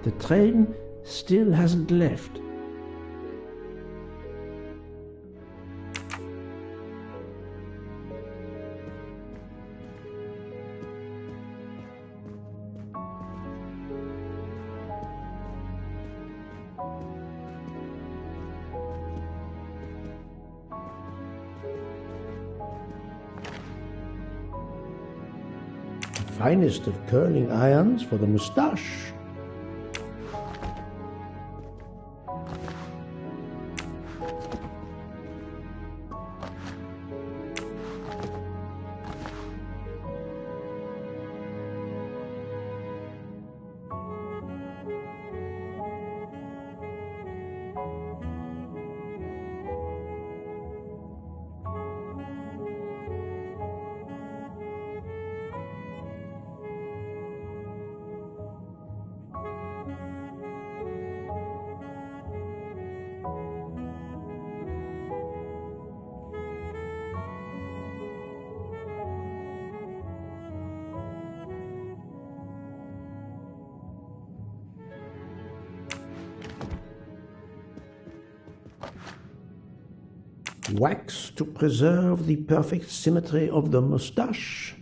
The train still hasn't left. Finest of curling irons for the moustache. Wax to preserve the perfect symmetry of the moustache.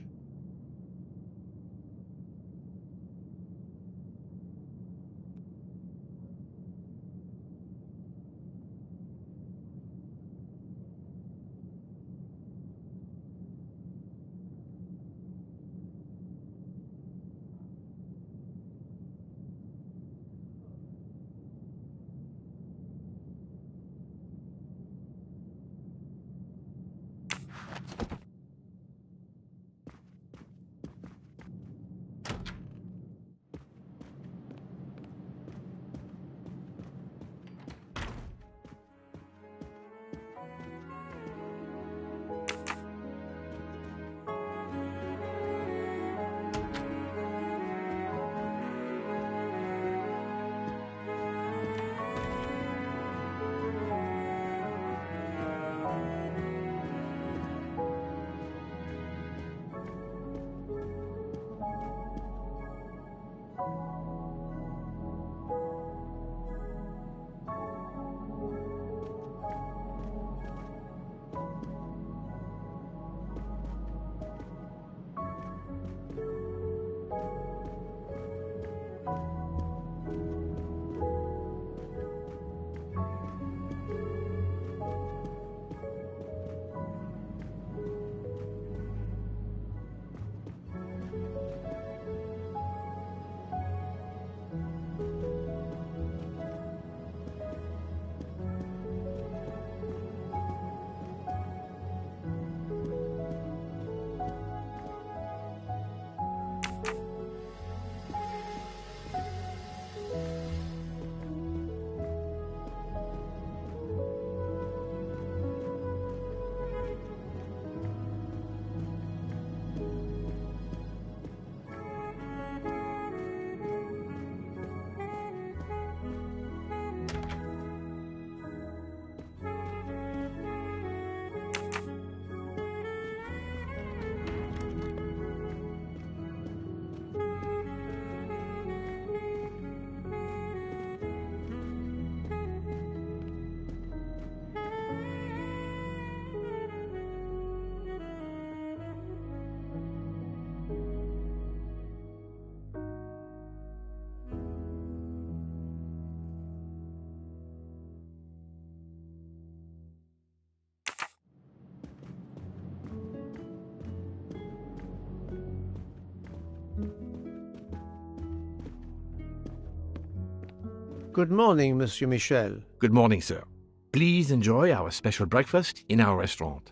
Good morning, Monsieur Michel. Good morning, sir. Please enjoy our special breakfast in our restaurant.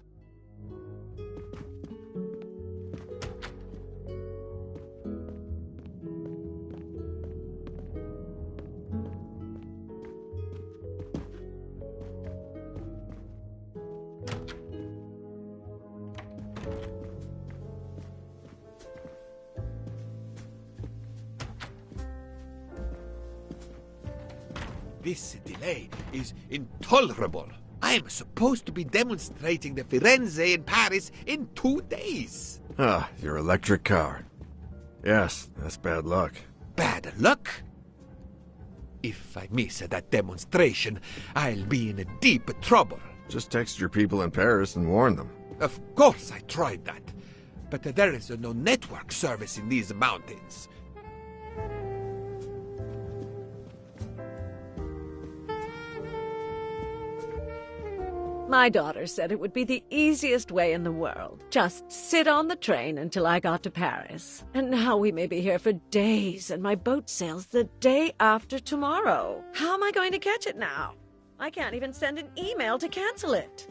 This delay is intolerable. I am supposed to be demonstrating the Firenze in Paris in 2 days. Ah, your electric car. Yes, that's bad luck. Bad luck? If I miss that demonstration, I'll be in deep trouble. Just text your people in Paris and warn them. Of course I tried that, but there is no network service in these mountains. My daughter said it would be the easiest way in the world. Just sit on the train until I got to Paris. And now we may be here for days, and my boat sails the day after tomorrow. How am I going to catch it now? I can't even send an email to cancel it.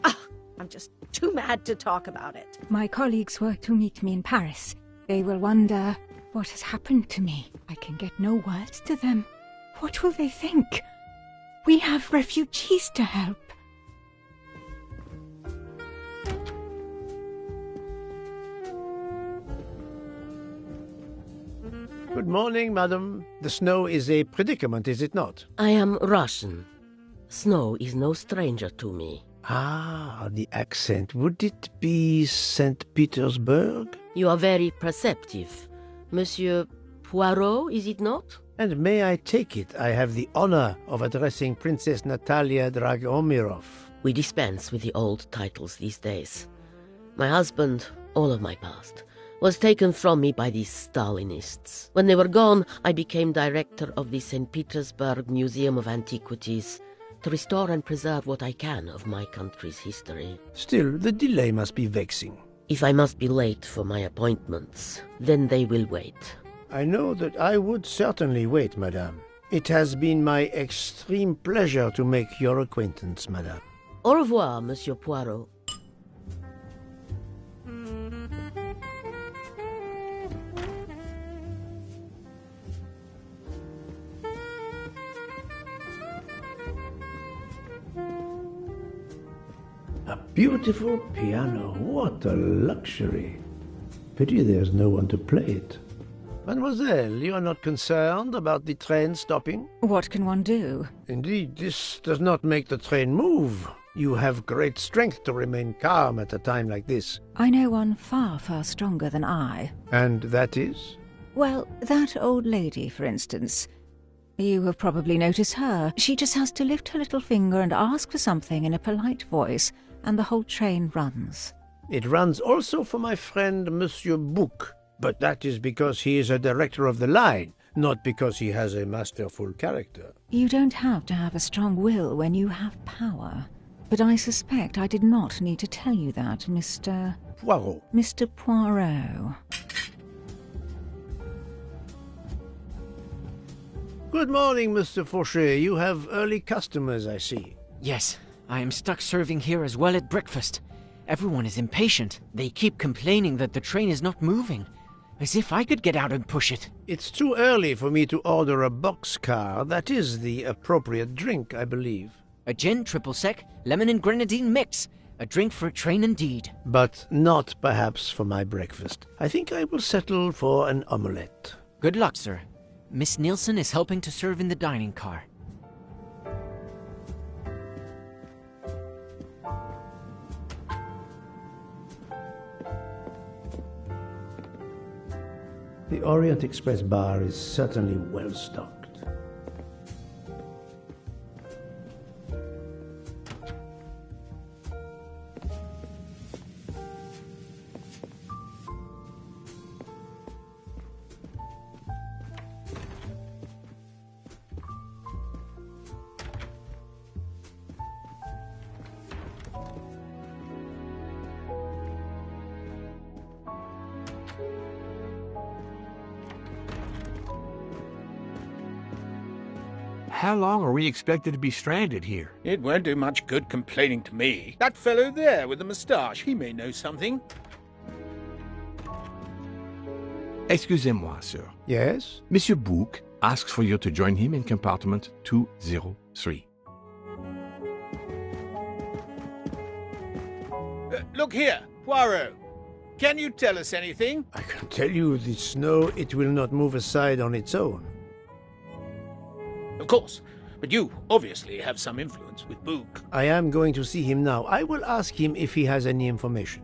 I'm just too mad to talk about it. My colleagues were to meet me in Paris. They will wonder what has happened to me. I can get no words to them. What will they think? We have refugees to help. Good morning, madam. The snow is a predicament, is it not? I am Russian. Snow is no stranger to me. Ah, the accent. Would it be St. Petersburg? You are very perceptive. Monsieur Poirot, is it not? And may I take it, I have the honor of addressing Princess Natalia Dragomirov. We dispense with the old titles these days. My husband, all of my past, was taken from me by these Stalinists. When they were gone, I became director of the St. Petersburg Museum of Antiquities to restore and preserve what I can of my country's history. Still, the delay must be vexing. If I must be late for my appointments, then they will wait. I know that I would certainly wait, madame. It has been my extreme pleasure to make your acquaintance, madame. Au revoir, Monsieur Poirot. A beautiful piano. What a luxury. Pity there's no one to play it. Mademoiselle, you are not concerned about the train stopping? What can one do? Indeed, this does not make the train move. You have great strength to remain calm at a time like this. I know one far, far stronger than I. And that is? Well, that old lady, for instance. You have probably noticed her. She just has to lift her little finger and ask for something in a polite voice, and the whole train runs. It runs also for my friend Monsieur Bouc, but that is because he is a director of the line, not because he has a masterful character. You don't have to have a strong will when you have power. But I suspect I did not need to tell you that, Mr. Poirot. Mr. Poirot. Good morning, Mr. Fauchet. You have early customers, I see. Yes, I am stuck serving here as well at breakfast. Everyone is impatient. They keep complaining that the train is not moving. As if I could get out and push it. It's too early for me to order a boxcar. That is the appropriate drink, I believe. A gin, triple sec, lemon and grenadine mix. A drink for a train indeed. But not perhaps for my breakfast. I think I will settle for an omelette. Good luck, sir. Miss Nielsen is helping to serve in the dining car. The Orient Express bar is certainly well stocked. How long are we expected to be stranded here? It won't do much good complaining to me. That fellow there with the moustache, he may know something. Excusez-moi, sir. Yes? Monsieur Bouc asks for you to join him in compartment 203. Look here, Poirot. Can you tell us anything? I can tell you the snow, it will not move aside on its own. Of course, but you obviously have some influence with Bouc. I am going to see him now. I will ask him if he has any information.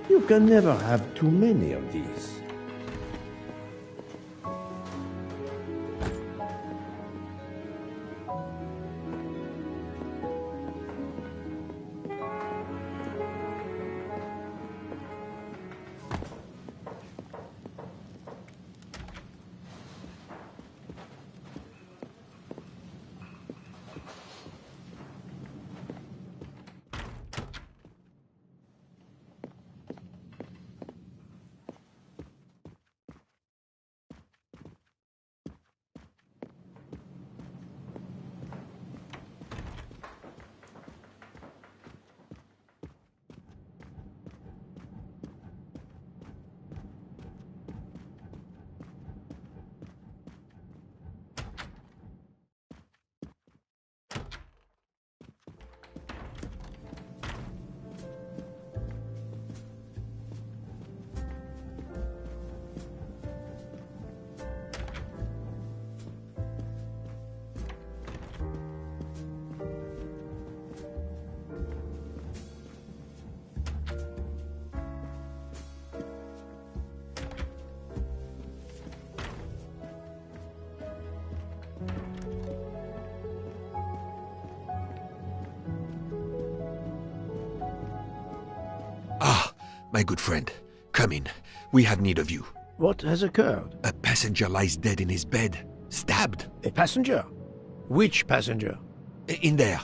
You can never have too many of these. My good friend, come in. We have need of you. What has occurred? A passenger lies dead in his bed, stabbed. A passenger? Which passenger? In there.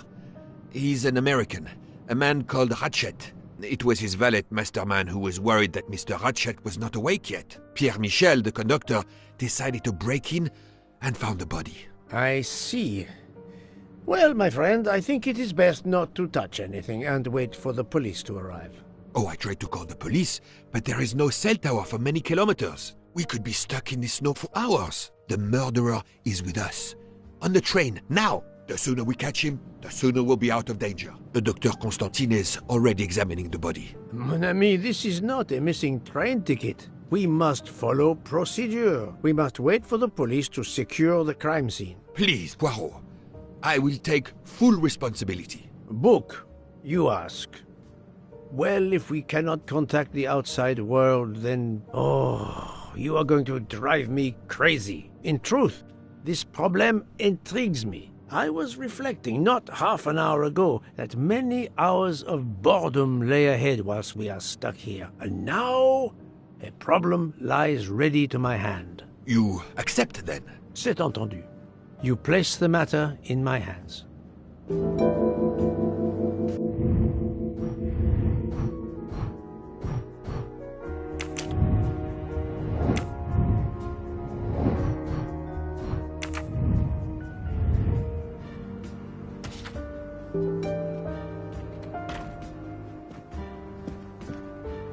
He's an American, a man called Ratchet. It was his valet, Masterman, who was worried that Mr. Ratchet was not awake yet. Pierre Michel, the conductor, decided to break in and found the body. I see. Well, my friend, I think it is best not to touch anything and wait for the police to arrive. Oh, I tried to call the police, but there is no cell tower for many kilometers. We could be stuck in the snow for hours. The murderer is with us. On the train, now! The sooner we catch him, the sooner we'll be out of danger. The Dr. Constantine is already examining the body. Mon ami, this is not a missing train ticket. We must follow procedure. We must wait for the police to secure the crime scene. Please, Poirot. I will take full responsibility. Book, you ask. Well, if we cannot contact the outside world, then... Oh, you are going to drive me crazy. In truth, this problem intrigues me. I was reflecting not half an hour ago that many hours of boredom lay ahead whilst we are stuck here. And now, a problem lies ready to my hand. You accept, then? C'est entendu. You place the matter in my hands.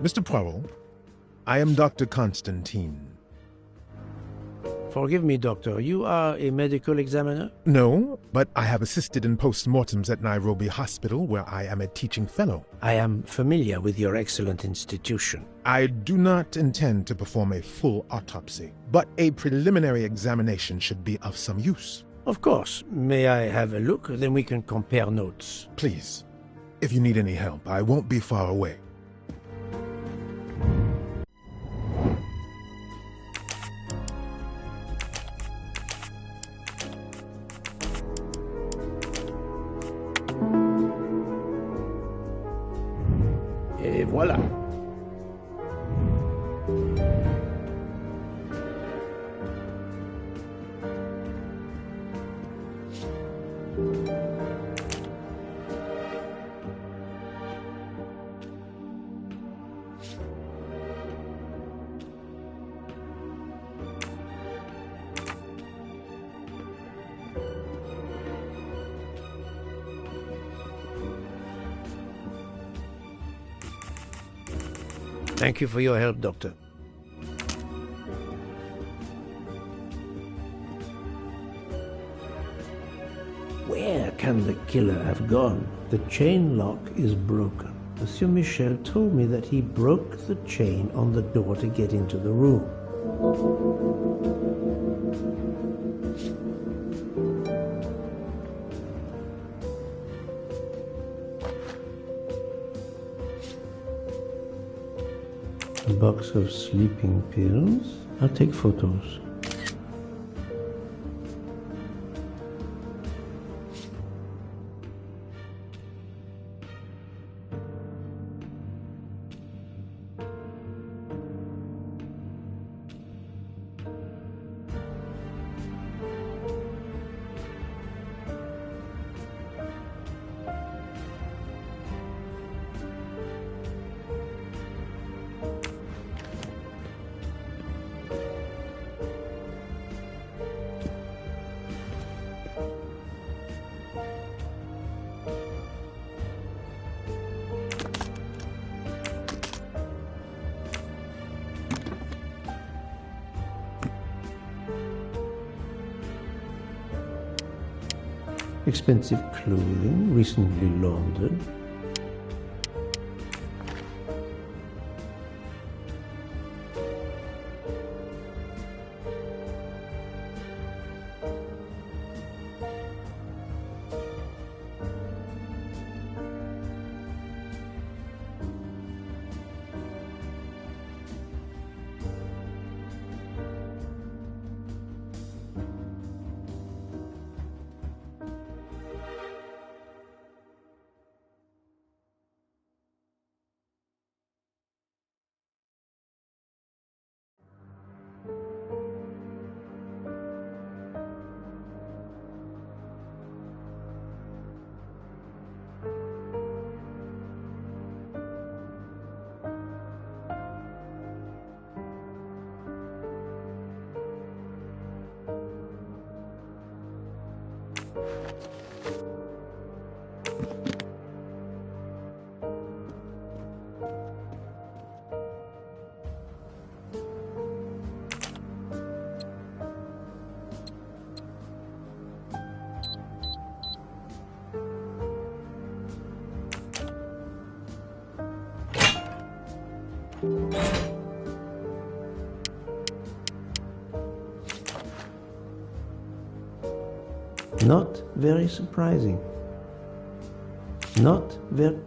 Mr. Poirot, I am Dr. Constantine. Forgive me, Doctor. You are a medical examiner? No, but I have assisted in post-mortems at Nairobi Hospital, where I am a teaching fellow. I am familiar with your excellent institution. I do not intend to perform a full autopsy, but a preliminary examination should be of some use. Of course. May I have a look? Then we can compare notes. Please. If you need any help, I won't be far away. Et voilà. Thank you for your help, Doctor. Where can the killer have gone? The chain lock is broken. Monsieur Michel told me that he broke the chain on the door to get into the room. A box of sleeping pills. I'll take photos. Expensive clothing, recently laundered. Not very surprising. Not very...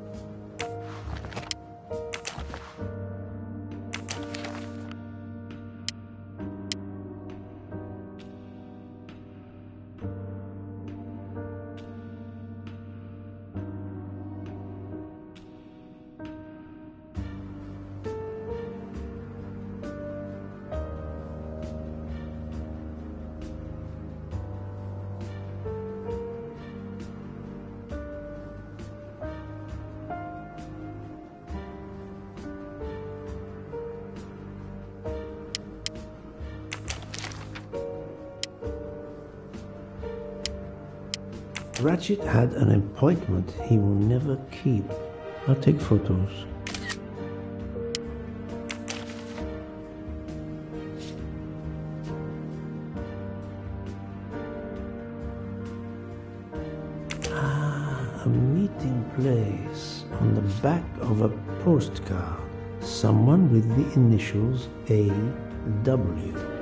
Ratchet had an appointment he will never keep. I'll take photos. A meeting place on the back of a postcard. Someone with the initials A.W.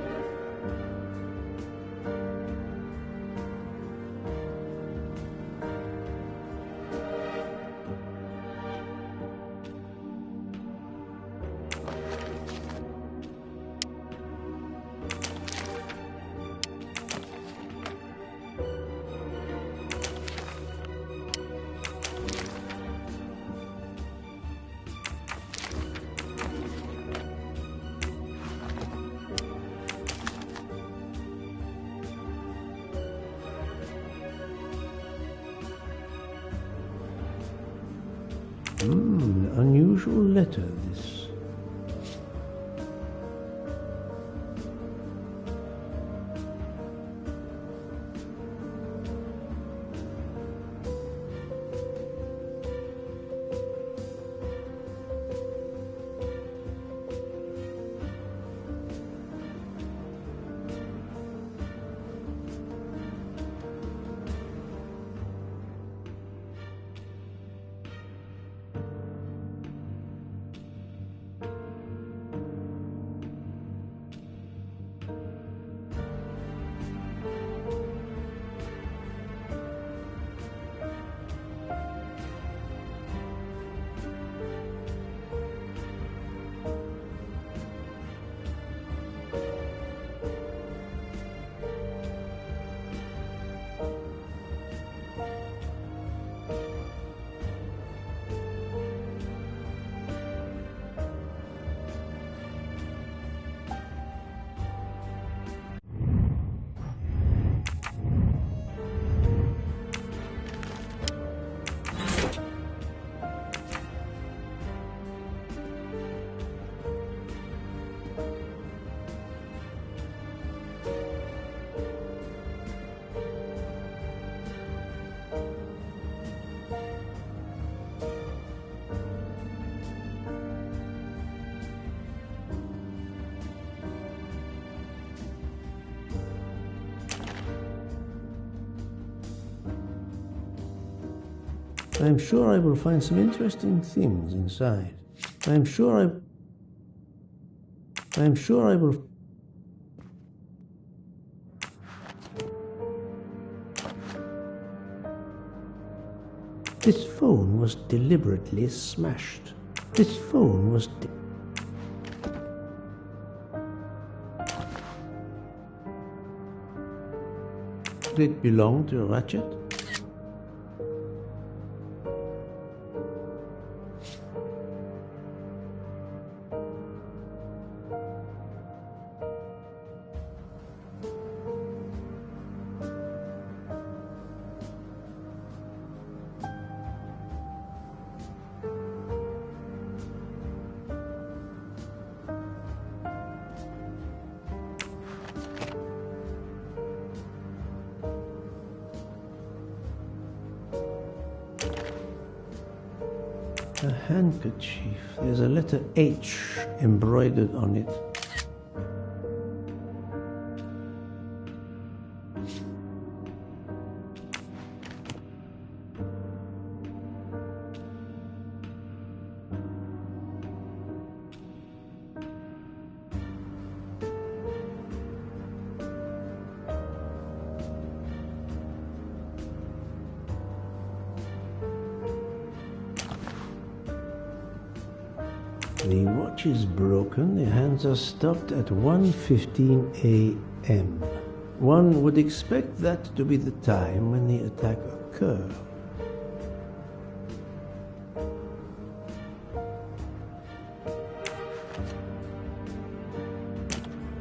Unusual letter, this. I'm sure I will find some interesting things inside. I'm sure I will... This phone was deliberately smashed. This phone was... Did it belong to Ratchet? A handkerchief. There's a letter H embroidered on it. The watch is broken, the hands are stopped at 1:15 a.m. One would expect that to be the time when the attack occurred.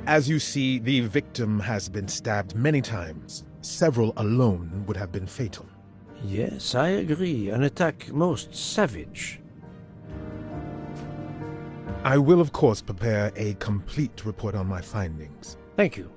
As you see, the victim has been stabbed many times. Several alone would have been fatal. Yes, I agree. An attack most savage. I will, of course, prepare a complete report on my findings. Thank you.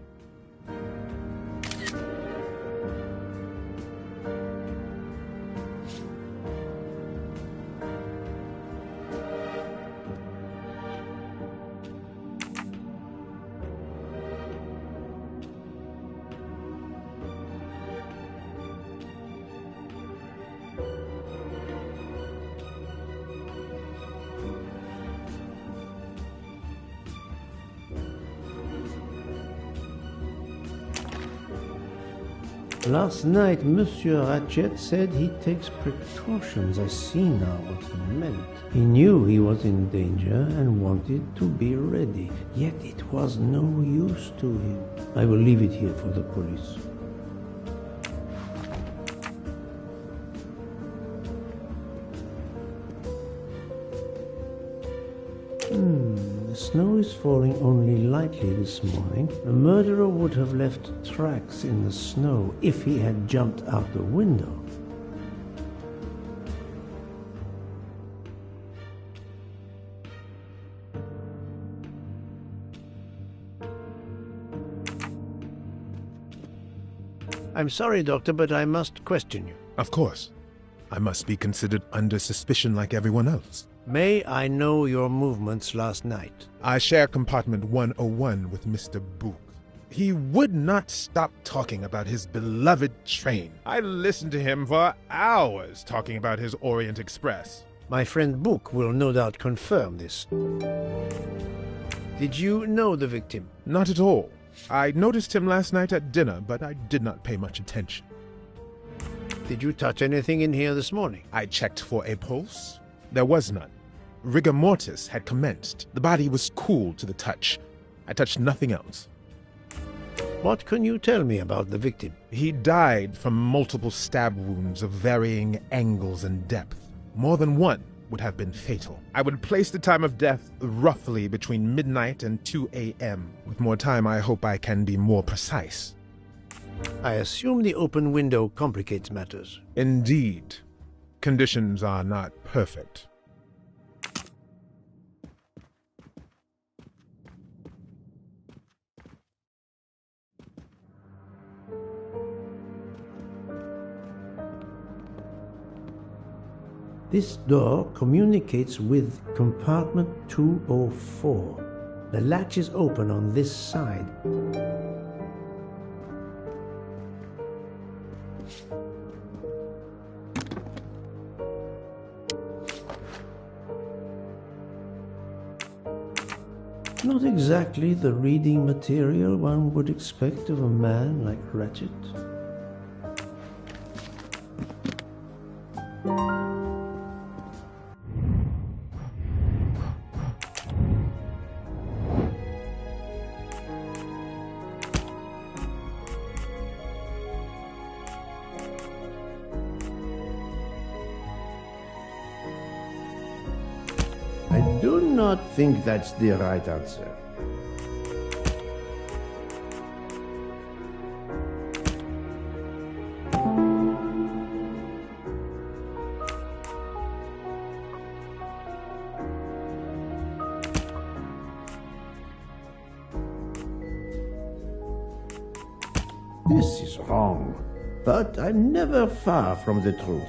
Last night, Monsieur Ratchet said he takes precautions. I see now what he meant. He knew he was in danger and wanted to be ready, yet it was no use to him. I will leave it here for the police. The snow is falling only lightly this morning. The murderer would have left tracks in the snow if he had jumped out the window. I'm sorry, Doctor, but I must question you. Of course. I must be considered under suspicion like everyone else. May I know your movements last night? I share compartment 101 with Mr. Book. He would not stop talking about his beloved train. I listened to him for hours talking about his Orient Express. My friend Book will no doubt confirm this. Did you know the victim? Not at all. I noticed him last night at dinner, but I did not pay much attention. Did you touch anything in here this morning? I checked for a pulse. There was none. Rigor mortis had commenced. The body was cool to the touch. I touched nothing else. What can you tell me about the victim? He died from multiple stab wounds of varying angles and depth. More than one would have been fatal. I would place the time of death roughly between midnight and 2 a.m. With more time, I hope I can be more precise. I assume the open window complicates matters. Indeed. Conditions are not perfect. This door communicates with compartment 204. The latch is open on this side. Not exactly the reading material one would expect of a man like Ratchet. I do not think that's the right answer. This is wrong, but I'm never far from the truth.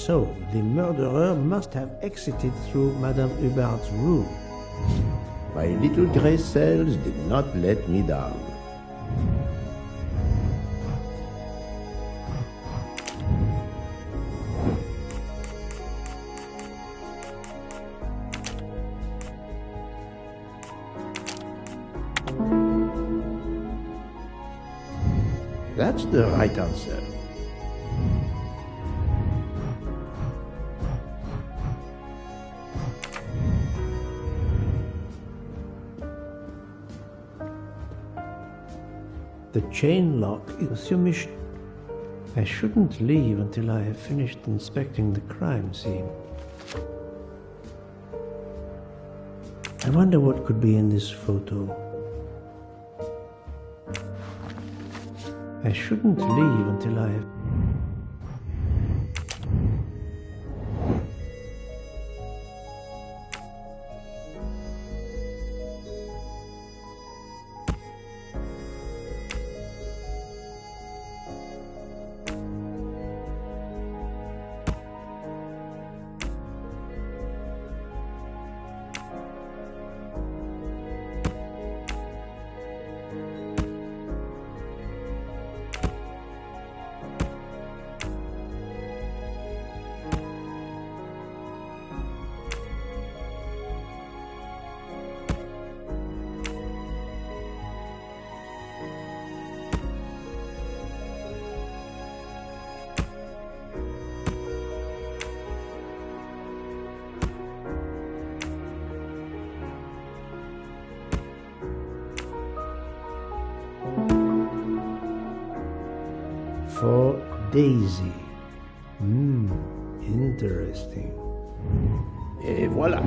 So, the murderer must have exited through Madame Hubbard's room. My little grey cells did not let me down. That's the right answer. The chain lock is your mission. I shouldn't leave until I have finished inspecting the crime scene. I wonder what could be in this photo. I shouldn't leave until I have... For Daisy. Interesting. Et voilà.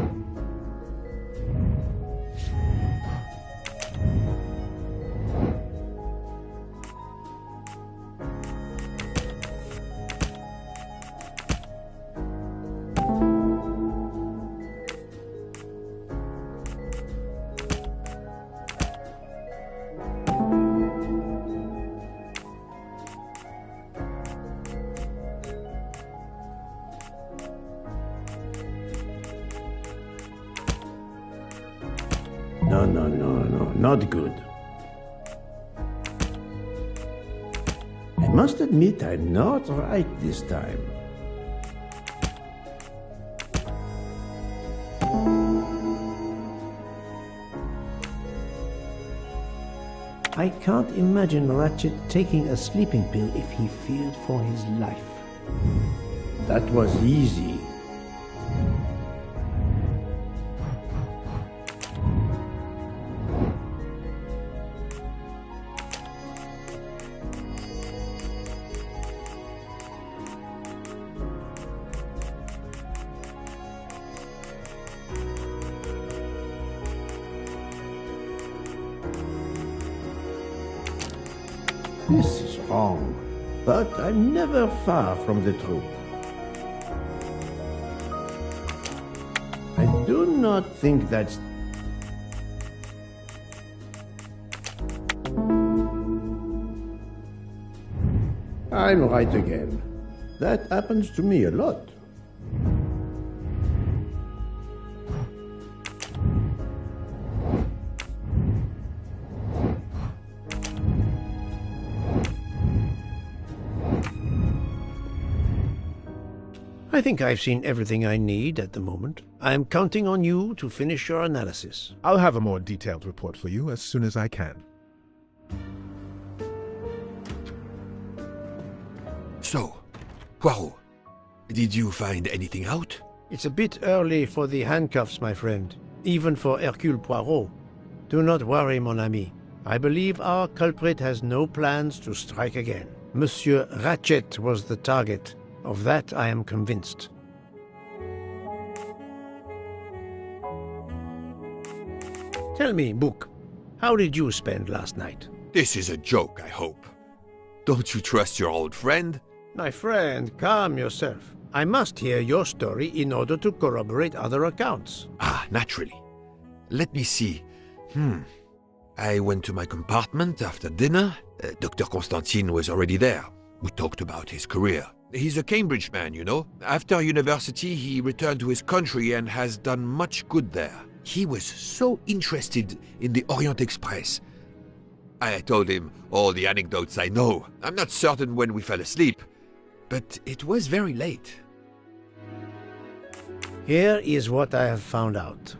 No, not good. I must admit I'm not right this time. I can't imagine Ratchet taking a sleeping pill if he feared for his life. That was easy. This is wrong, but I'm never far from the truth. I do not think that's... I'm right again. That happens to me a lot. I think I've seen everything I need at the moment. I am counting on you to finish your analysis. I'll have a more detailed report for you as soon as I can. So, Poirot, did you find anything out? It's a bit early for the handcuffs, my friend. Even for Hercule Poirot. Do not worry, mon ami. I believe our culprit has no plans to strike again. Monsieur Ratchet was the target. Of that I am convinced. Tell me, Book, how did you spend last night? This is a joke, I hope. Don't you trust your old friend? My friend, calm yourself. I must hear your story in order to corroborate other accounts. Ah, naturally. Let me see. I went to my compartment after dinner. Dr. Constantine was already there. We talked about his career. He's a Cambridge man, you know. After university, he returned to his country and has done much good there. He was so interested in the Orient Express. I told him all the anecdotes I know. I'm not certain when we fell asleep, but it was very late. Here is what I have found out.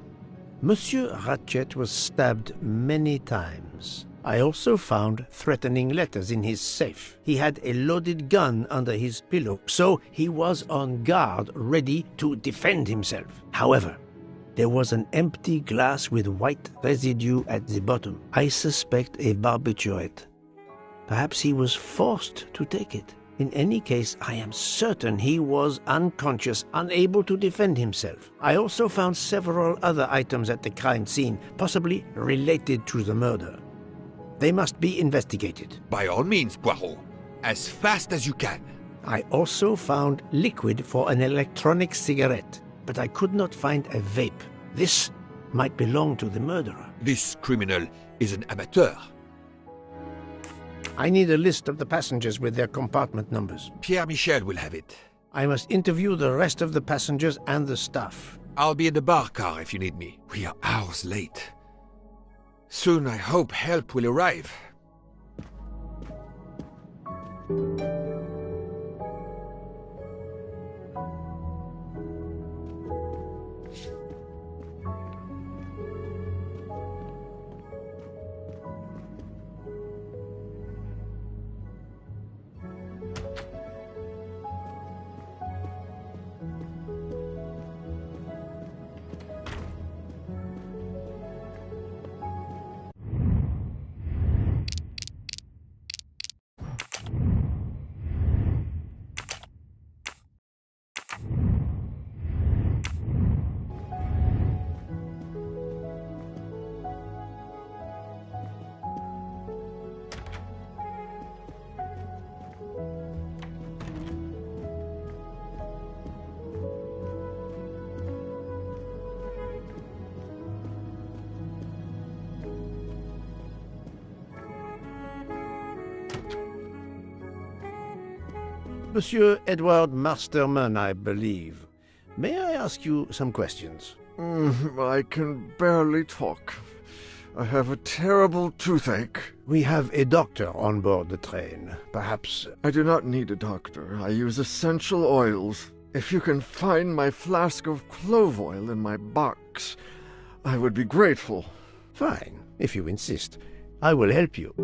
Monsieur Ratchet was stabbed many times. I also found threatening letters in his safe. He had a loaded gun under his pillow, so he was on guard, ready to defend himself. However, there was an empty glass with white residue at the bottom. I suspect a barbiturate. Perhaps he was forced to take it. In any case, I am certain he was unconscious, unable to defend himself. I also found several other items at the crime scene, possibly related to the murder. They must be investigated. By all means, Poirot. As fast as you can. I also found liquid for an electronic cigarette, but I could not find a vape. This might belong to the murderer. This criminal is an amateur. I need a list of the passengers with their compartment numbers. Pierre Michel will have it. I must interview the rest of the passengers and the staff. I'll be in the bar car if you need me. We are hours late. Soon I hope help will arrive. Monsieur Edward Masterman, I believe. May I ask you some questions? I can barely talk. I have a terrible toothache. We have a doctor on board the train. Perhaps... I do not need a doctor. I use essential oils. If you can find my flask of clove oil in my box, I would be grateful. Fine, if you insist. I will help you.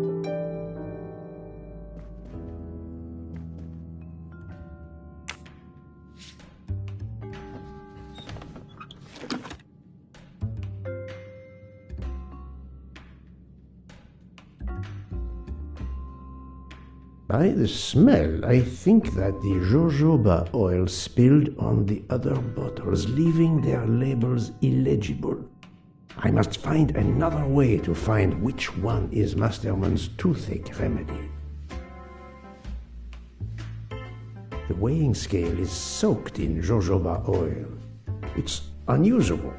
By the smell, I think that the jojoba oil spilled on the other bottles, leaving their labels illegible. I must find another way to find which one is Masterman's toothache remedy. The weighing scale is soaked in jojoba oil. It's unusable.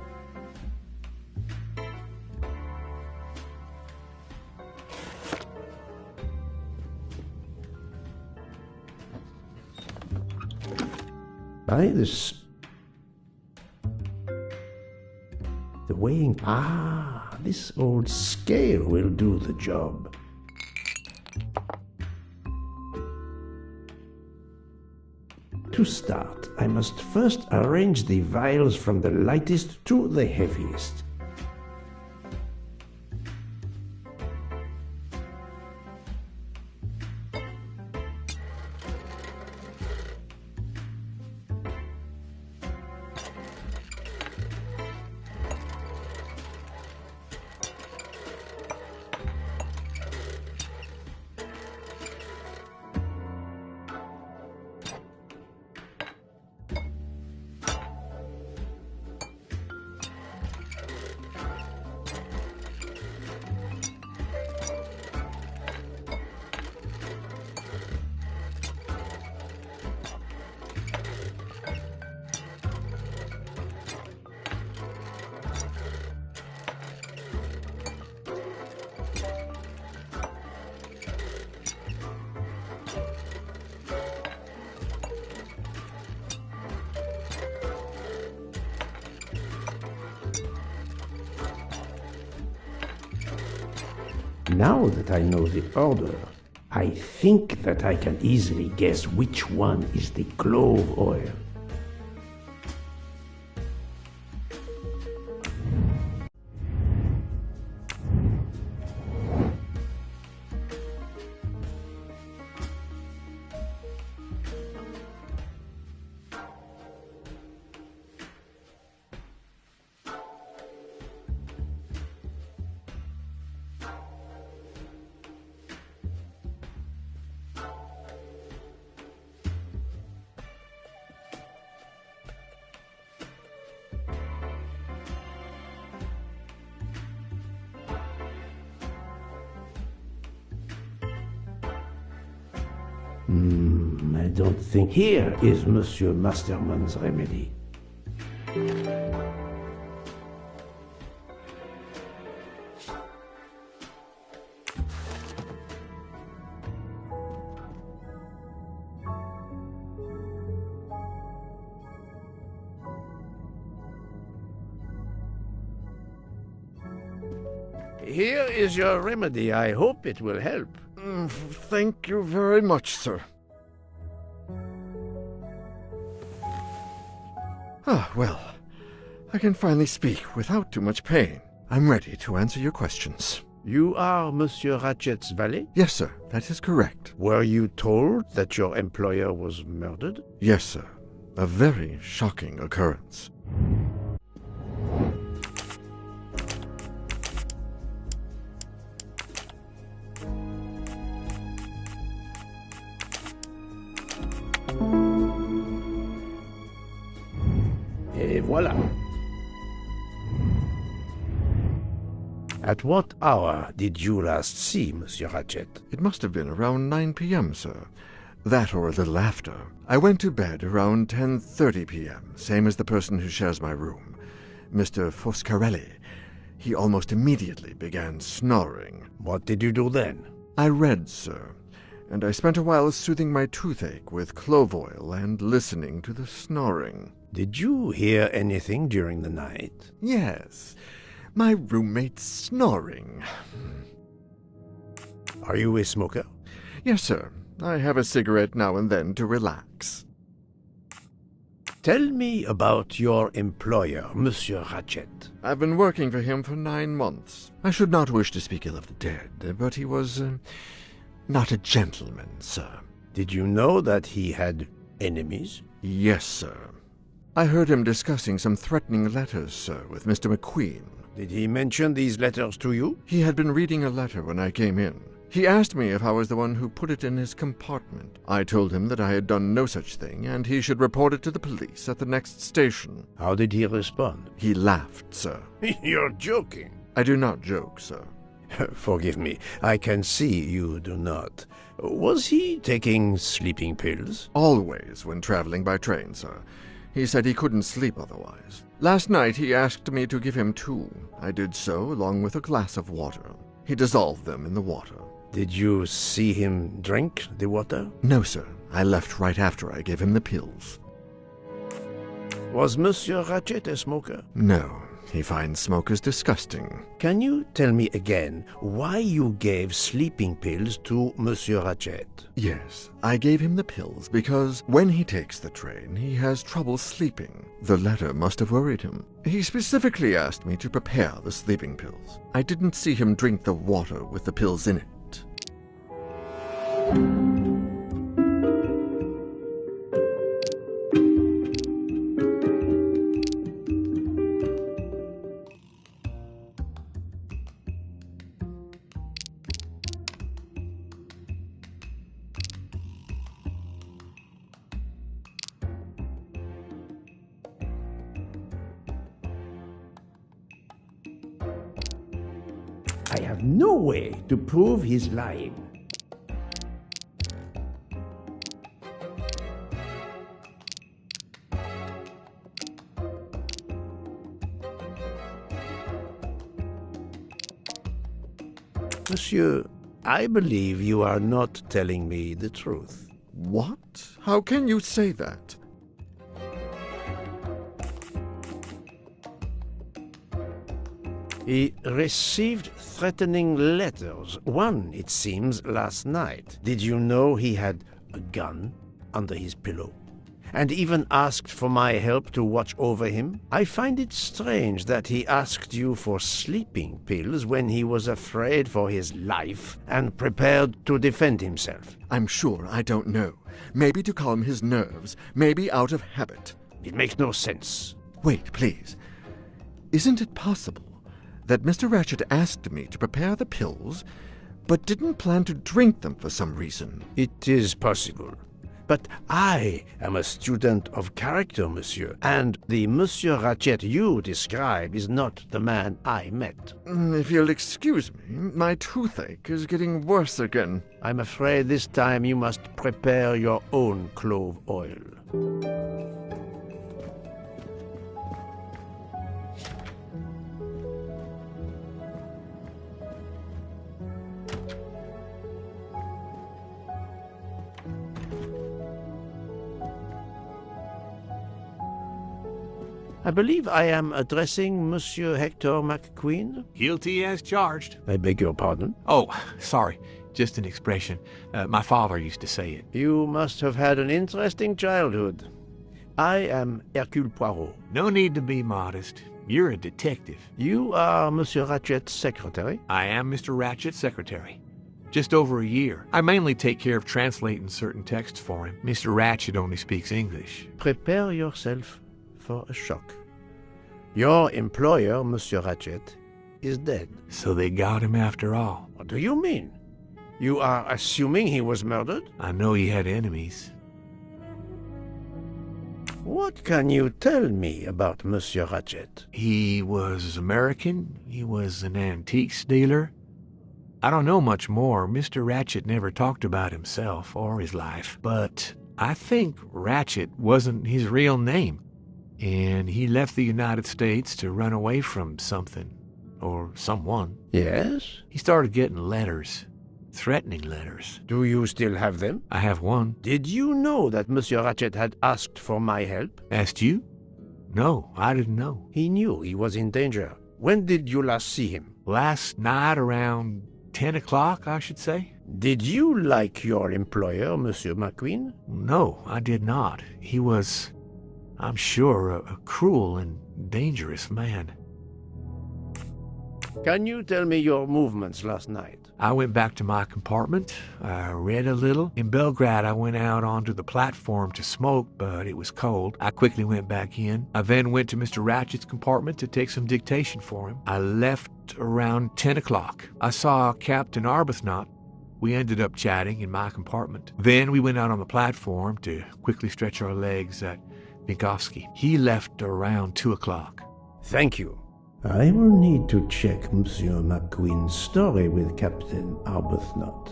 By this... The weighing... Ah, this old scale will do the job. To start, I must first arrange the vials from the lightest to the heaviest. Now that I know the order, I think that I can easily guess which one is the clove oil. I don't think here is Monsieur Masterman's remedy. Here is your remedy. I hope it will help. Thank you very much, sir. Ah, well, I can finally speak without too much pain. I'm ready to answer your questions. You are Monsieur Ratchet's valet? Yes, sir, that is correct. Were you told that your employer was murdered? Yes, sir. A very shocking occurrence. Et voilà. At what hour did you last see Monsieur Ratchet? It must have been around 9 p.m., sir. That or a little after. I went to bed around 10:30 p.m., same as the person who shares my room, Mr. Foscarelli. He almost immediately began snoring. What did you do then? I read, sir, and I spent a while soothing my toothache with clove oil and listening to the snoring. Did you hear anything during the night? Yes, my roommate snoring. Are you a smoker? Yes, sir. I have a cigarette now and then to relax. Tell me about your employer, Monsieur Ratchet. I've been working for him for 9 months. I should not wish to speak ill of the dead, but he was not a gentleman, sir. Did you know that he had enemies? Yes, sir. I heard him discussing some threatening letters, sir, with Mr. McQueen. Did he mention these letters to you? He had been reading a letter when I came in. He asked me if I was the one who put it in his compartment. I told him that I had done no such thing, and he should report it to the police at the next station. How did he respond? He laughed, sir. You're joking. I do not joke, sir. Forgive me, I can see you do not. Was he taking sleeping pills? Always when traveling by train, sir. He said he couldn't sleep otherwise. Last night he asked me to give him 2. I did so, along with a glass of water. He dissolved them in the water. Did you see him drink the water? No, sir. I left right after I gave him the pills. Was Monsieur Ratchet a smoker? No. He finds smokers disgusting. Can you tell me again why you gave sleeping pills to Monsieur Ratchet? Yes, I gave him the pills because when he takes the train, he has trouble sleeping. The letter must have worried him. He specifically asked me to prepare the sleeping pills. I didn't see him drink the water with the pills in it. I have no way to prove he's lying. Monsieur, I believe you are not telling me the truth. What? How can you say that? He received threatening letters. One, it seems, last night. Did you know he had a gun under his pillow? And even asked for my help to watch over him? I find it strange that he asked you for sleeping pills when he was afraid for his life and prepared to defend himself. I'm sure I don't know. Maybe to calm his nerves, maybe out of habit. It makes no sense. Wait, please. Isn't it possible that Mr. Ratchet asked me to prepare the pills, but didn't plan to drink them for some reason? It is possible. But I am a student of character, monsieur, and the Monsieur Ratchet you describe is not the man I met. If you'll excuse me, my toothache is getting worse again. I'm afraid this time you must prepare your own clove oil. I believe I am addressing Monsieur Hector McQueen. Guilty as charged. I beg your pardon? Oh, sorry. Just an expression. My father used to say it. You must have had an interesting childhood. I am Hercule Poirot. No need to be modest. You're a detective. You are Monsieur Ratchet's secretary? I am Mr. Ratchet's secretary. Just over a year. I mainly take care of translating certain texts for him. Mr. Ratchet only speaks English. Prepare yourself for a shock. Your employer, Monsieur Ratchet, is dead. So they got him after all. What do you mean? You are assuming he was murdered? I know he had enemies. What can you tell me about Monsieur Ratchet? He was American. He was an antiques dealer. I don't know much more. Mr. Ratchet never talked about himself or his life. But I think Ratchet wasn't his real name. And he left the United States to run away from something. Or someone. Yes? He started getting letters. Threatening letters. Do you still have them? I have one. Did you know that Monsieur Ratchet had asked for my help? Asked you? No, I didn't know. He knew he was in danger. When did you last see him? Last night around 10 o'clock, I should say. Did you like your employer, Monsieur McQueen? No, I did not. He was, I'm sure, a cruel and dangerous man. Can you tell me your movements last night? I went back to my compartment. I read a little. In Belgrade, I went out onto the platform to smoke, but it was cold. I quickly went back in. I then went to Mr. Ratchet's compartment to take some dictation for him. I left around 10 o'clock. I saw Captain Arbuthnot. We ended up chatting in my compartment. Then we went out on the platform to quickly stretch our legs at Vinkovsky. He left around 2 o'clock. Thank you. I will need to check Monsieur McQueen's story with Captain Arbuthnot.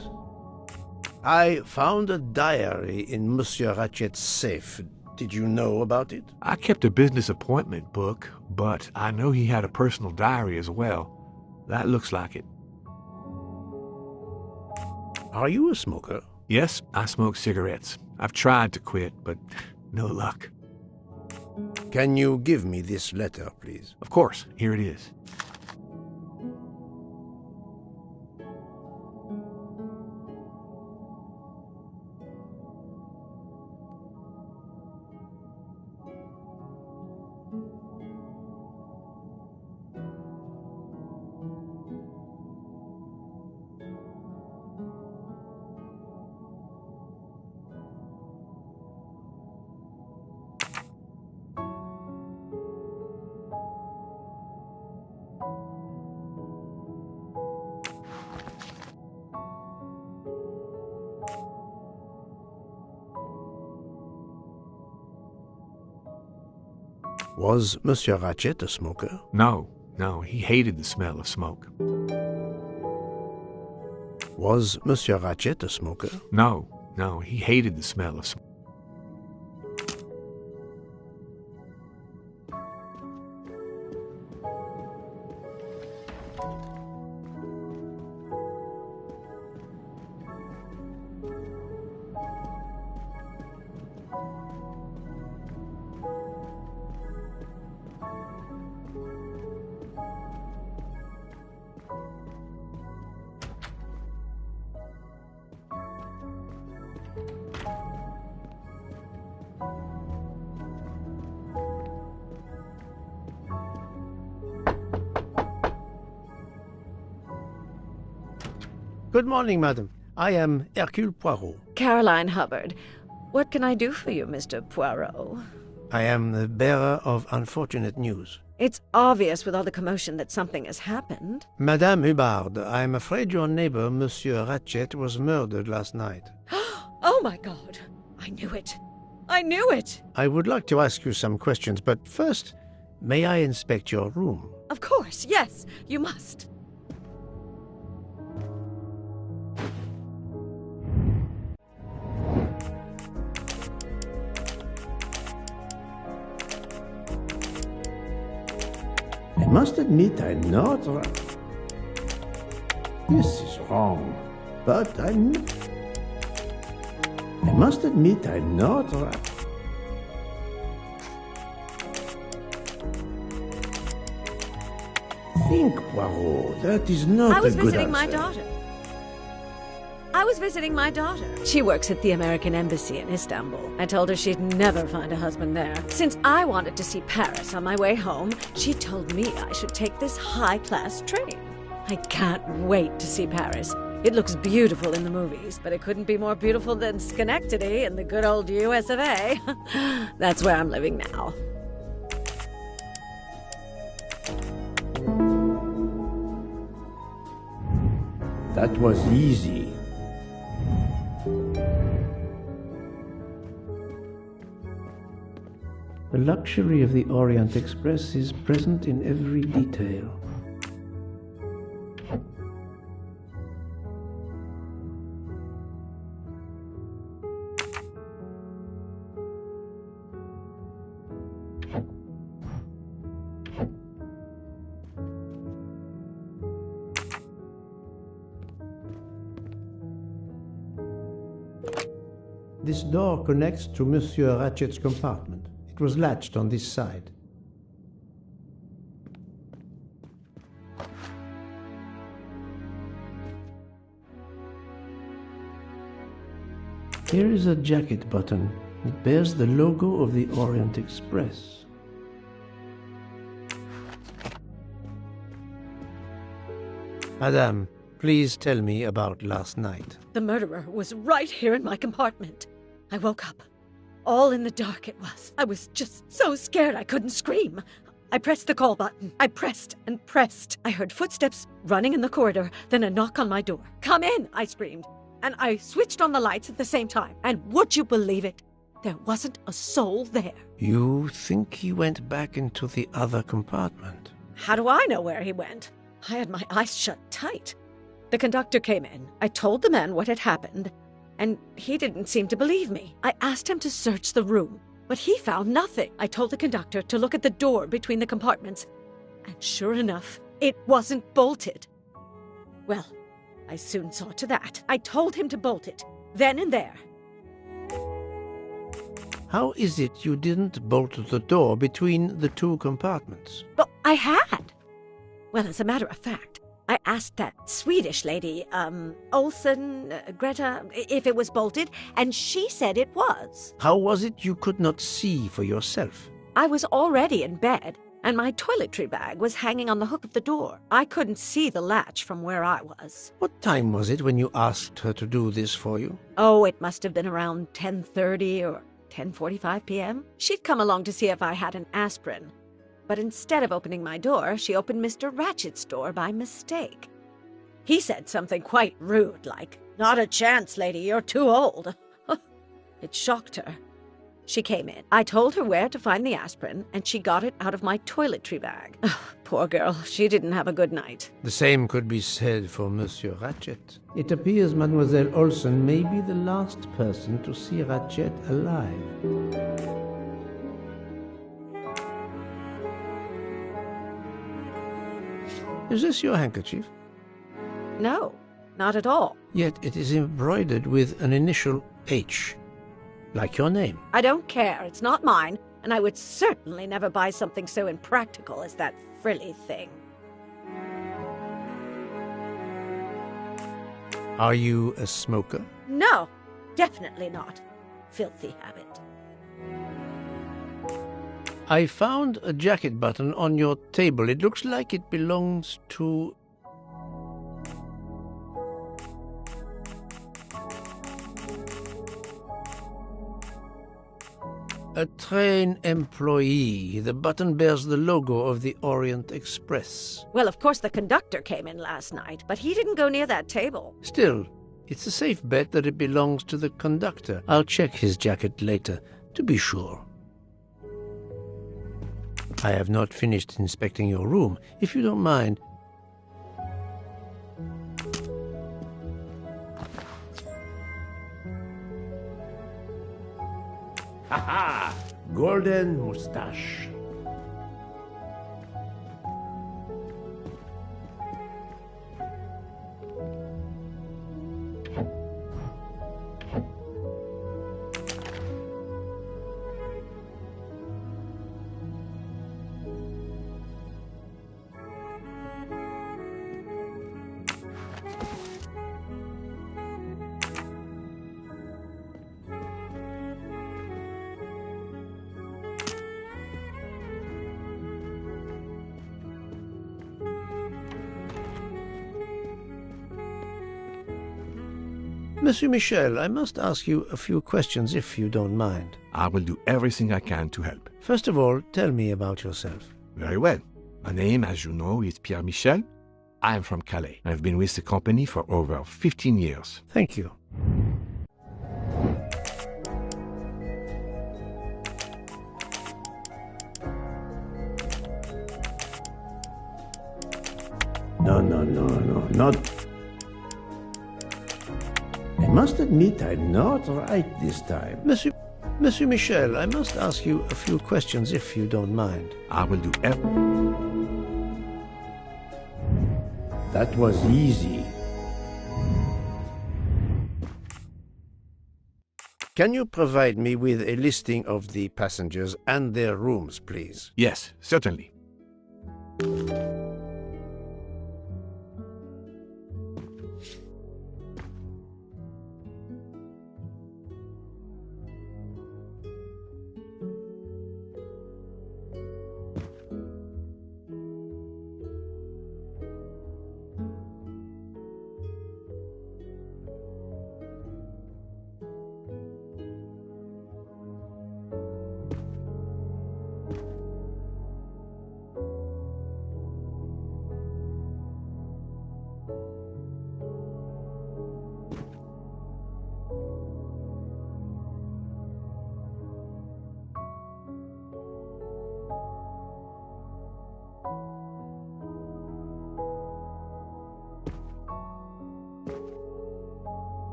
I found a diary in Monsieur Ratchet's safe. Did you know about it? I kept a business appointment book, but I know he had a personal diary as well. That looks like it. Are you a smoker? Yes, I smoke cigarettes. I've tried to quit, but no luck. Can you give me this letter, please? Of course, here it is. Was Monsieur Ratchet a smoker? No, he hated the smell of smoke. Was Monsieur Ratchet a smoker? No, he hated the smell of smoke. Good morning, madam. I am Hercule Poirot. Caroline Hubbard. What can I do for you, Mr. Poirot? I am the bearer of unfortunate news. It's obvious with all the commotion that something has happened. Madame Hubbard, I am afraid your neighbor, Monsieur Ratchet, was murdered last night. Oh my God! I knew it! I knew it! I would like to ask you some questions, but first, may I inspect your room? Of course, yes, you must. I must admit I'm not right. This is wrong, but I must admit I'm not right. Think, Poirot, that is not a good answer. I was visiting my daughter. She works at the American Embassy in Istanbul. I told her she'd never find a husband there. Since I wanted to see Paris on my way home, she told me I should take this high-class train. I can't wait to see Paris. It looks beautiful in the movies, but it couldn't be more beautiful than Schenectady in the good old US of A. That's where I'm living now. That was easy. The luxury of the Orient Express is present in every detail. This door connects to Monsieur Ratchet's compartment. It was latched on this side. Here is a jacket button. It bears the logo of the Orient Express. Madame, please tell me about last night. The murderer was right here in my compartment. I woke up. All in the dark it was. I was just so scared I couldn't scream. I pressed the call button. I pressed and pressed. I heard footsteps running in the corridor, then a knock on my door. "Come in," I screamed. And I switched on the lights at the same time. And would you believe it? There wasn't a soul there. You think he went back into the other compartment? How do I know where he went? I had my eyes shut tight. The conductor came in. I told the man what had happened, and he didn't seem to believe me. I asked him to search the room, but he found nothing. I told the conductor to look at the door between the compartments, and sure enough, it wasn't bolted. Well, I soon saw to that. I told him to bolt it, then and there. How is it you didn't bolt the door between the two compartments? But I had. Well, as a matter of fact, I asked that Swedish lady, Olsen, Greta, if it was bolted, and she said it was. How was it you could not see for yourself? I was already in bed, and my toiletry bag was hanging on the hook of the door. I couldn't see the latch from where I was. What time was it when you asked her to do this for you? Oh, it must have been around 10:30 or 10:45 p.m. She'd come along to see if I had an aspirin. But instead of opening my door, she opened Mr. Ratchet's door by mistake. He said something quite rude, like, "Not a chance, lady, you're too old." It shocked her. She came in. I told her where to find the aspirin, and she got it out of my toiletry bag. Poor girl, she didn't have a good night. The same could be said for Monsieur Ratchet. It appears Mademoiselle Olsen may be the last person to see Ratchet alive. Is this your handkerchief? No, not at all. Yet it is embroidered with an initial H, like your name. I don't care. It's not mine, and I would certainly never buy something so impractical as that frilly thing. Are you a smoker? No, definitely not. Filthy habit. I found a jacket button on your table. It looks like it belongs to... a train employee. The button bears the logo of the Orient Express. Well, of course the conductor came in last night, but he didn't go near that table. Still, it's a safe bet that it belongs to the conductor. I'll check his jacket later, to be sure. I have not finished inspecting your room. If you don't mind... Ha! Golden moustache. Monsieur Michel, I must ask you a few questions if you don't mind. I will do everything I can to help. First of all, tell me about yourself. Very well. My name, as you know, is Pierre Michel. I am from Calais. I've been with the company for over 15 years. Thank you. No, not... I must admit I'm not right this time. Monsieur Michel, I must ask you a few questions if you don't mind. I will do That was easy. Can you provide me with a listing of the passengers and their rooms, please? Yes, certainly.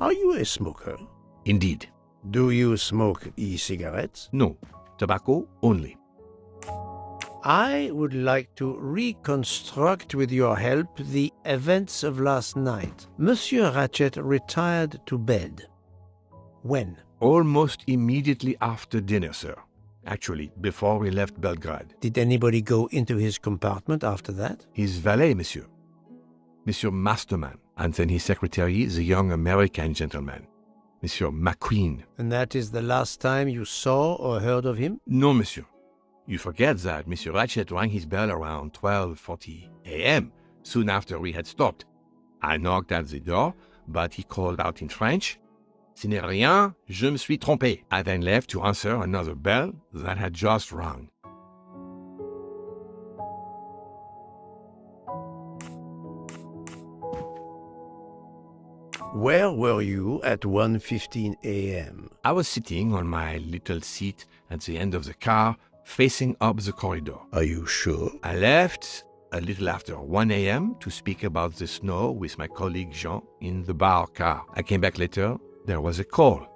Are you a smoker? Indeed. Do you smoke e-cigarettes? No. Tobacco only. I would like to reconstruct with your help the events of last night. Monsieur Ratchet retired to bed. When? Almost immediately after dinner, sir. Actually, before we left Belgrade. Did anybody go into his compartment after that? His valet, monsieur. Monsieur Masterman. And then his secretary, the young American gentleman. Monsieur McQueen. And that is the last time you saw or heard of him? No, monsieur. You forget that Monsieur Ratchet rang his bell around 12:40 a.m., soon after we had stopped. I knocked at the door, but he called out in French, "Ce n'est rien, je me suis trompé." I then left to answer another bell that had just rung. Where were you at 1:15 a.m.? I was sitting on my little seat at the end of the car, facing up the corridor. Are you sure? I left a little after 1 a.m. to speak about the snow with my colleague Jean in the bar car. I came back later. There was a call.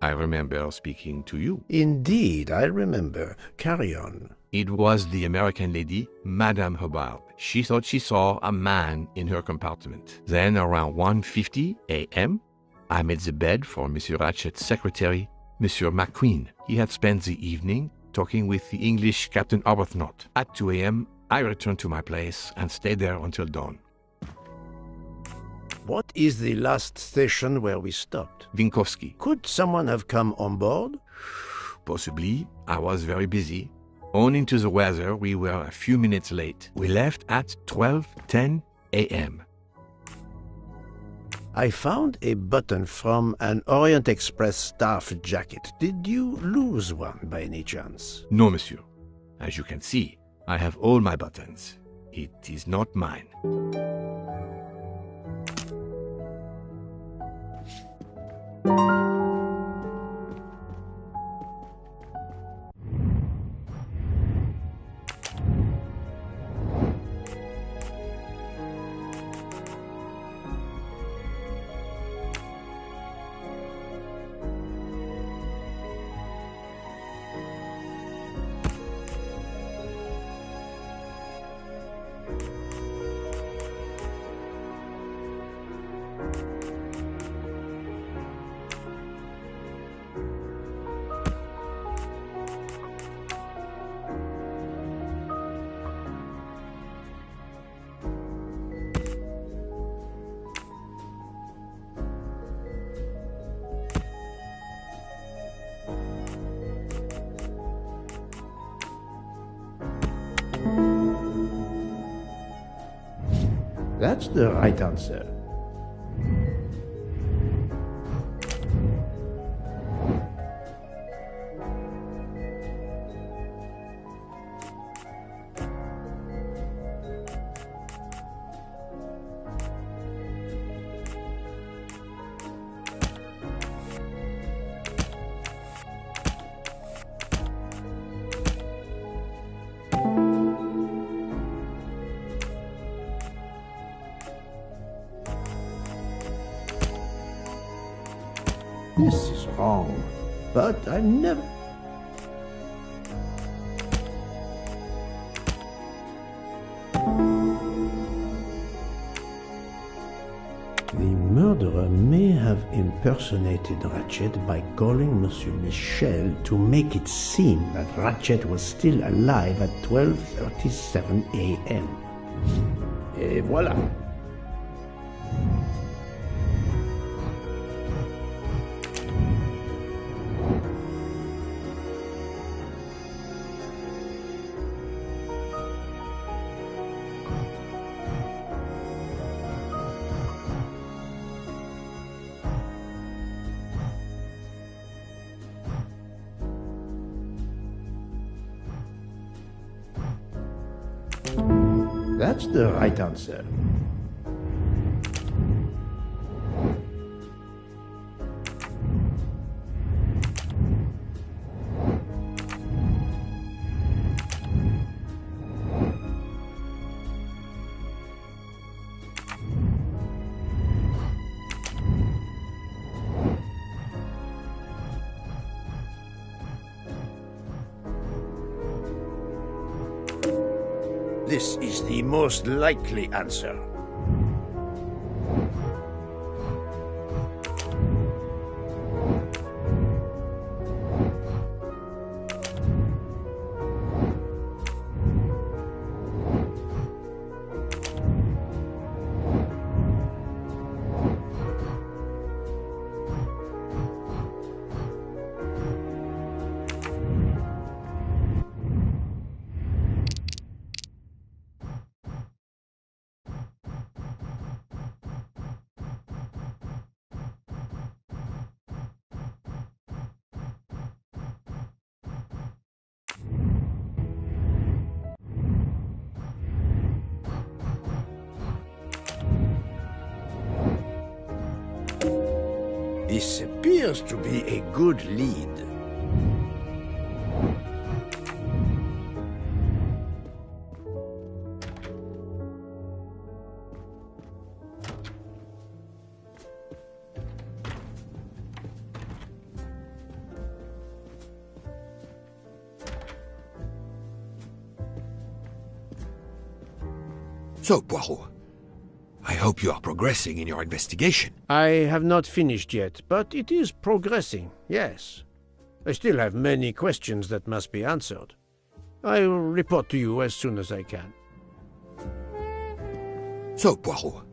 I remember speaking to you. Indeed, I remember. Carry on. It was the American lady, Madame Hobart. She thought she saw a man in her compartment. Then, around 1:50 a.m., I made the bed for Monsieur Ratchet's secretary, Monsieur McQueen. He had spent the evening talking with the English Captain Arbuthnot. At 2 a.m., I returned to my place and stayed there until dawn. What is the last station where we stopped? Vinkovsky. Could someone have come on board? Possibly. I was very busy. Owing to the weather, we were a few minutes late. We left at 12:10 a.m. I found a button from an Orient Express staff jacket. Did you lose one by any chance? No, monsieur. As you can see, I have all my buttons. It is not mine. That's the right answer. This is wrong, but I never... The murderer may have impersonated Ratchet by calling Monsieur Michel to make it seem that Ratchet was still alive at 12:37 a.m. Et voilà. That's the right answer. This is the most likely answer. This appears to be a good lead. So, Poirot, I hope you are progressing in your investigation. I have not finished yet, but it is progressing, yes. I still have many questions that must be answered. I will report to you as soon as I can. So, Poirot,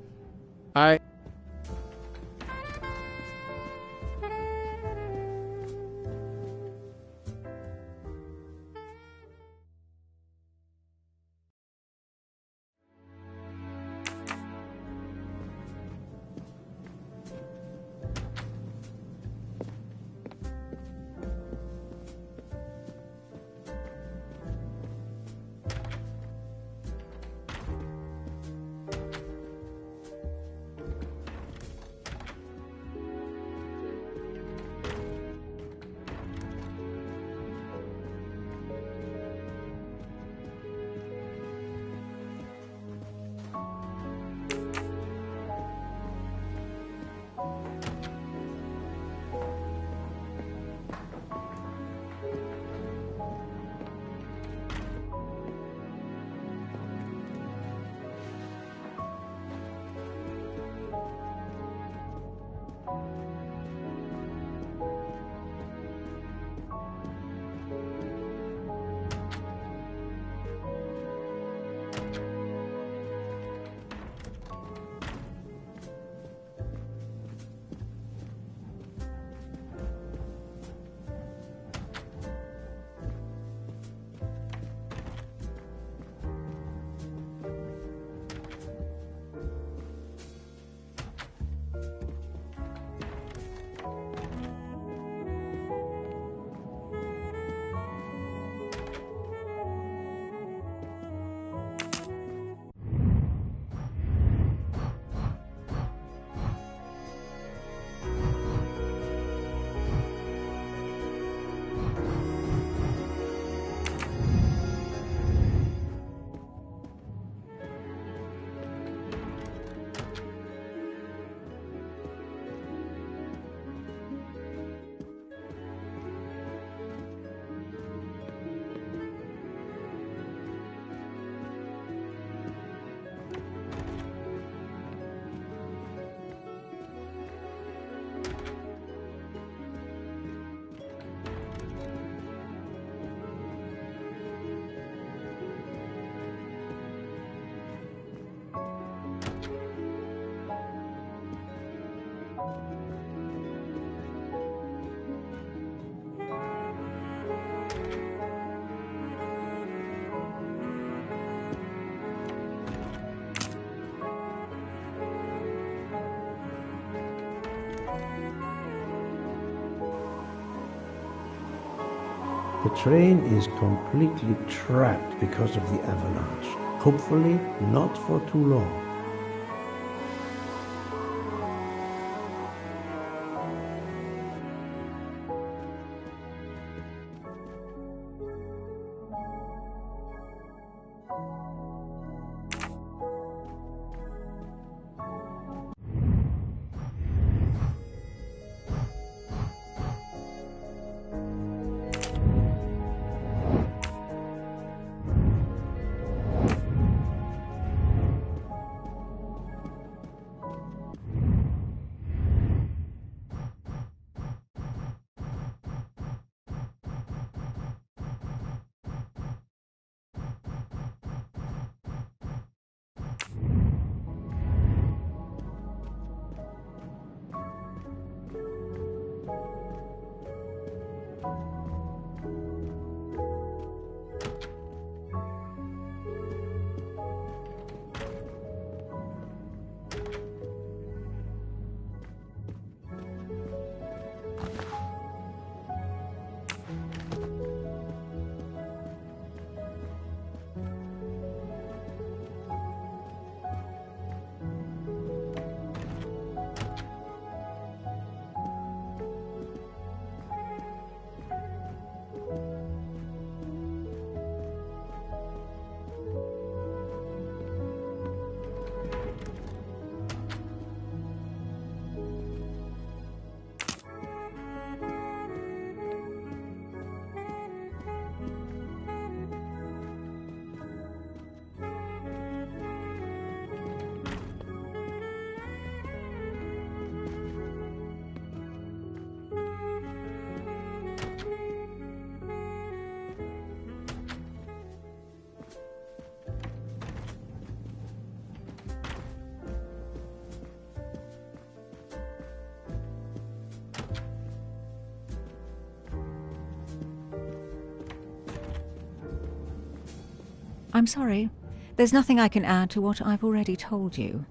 The train is completely trapped because of the avalanche. Hopefully not for too long. I'm sorry. There's nothing I can add to what I've already told you.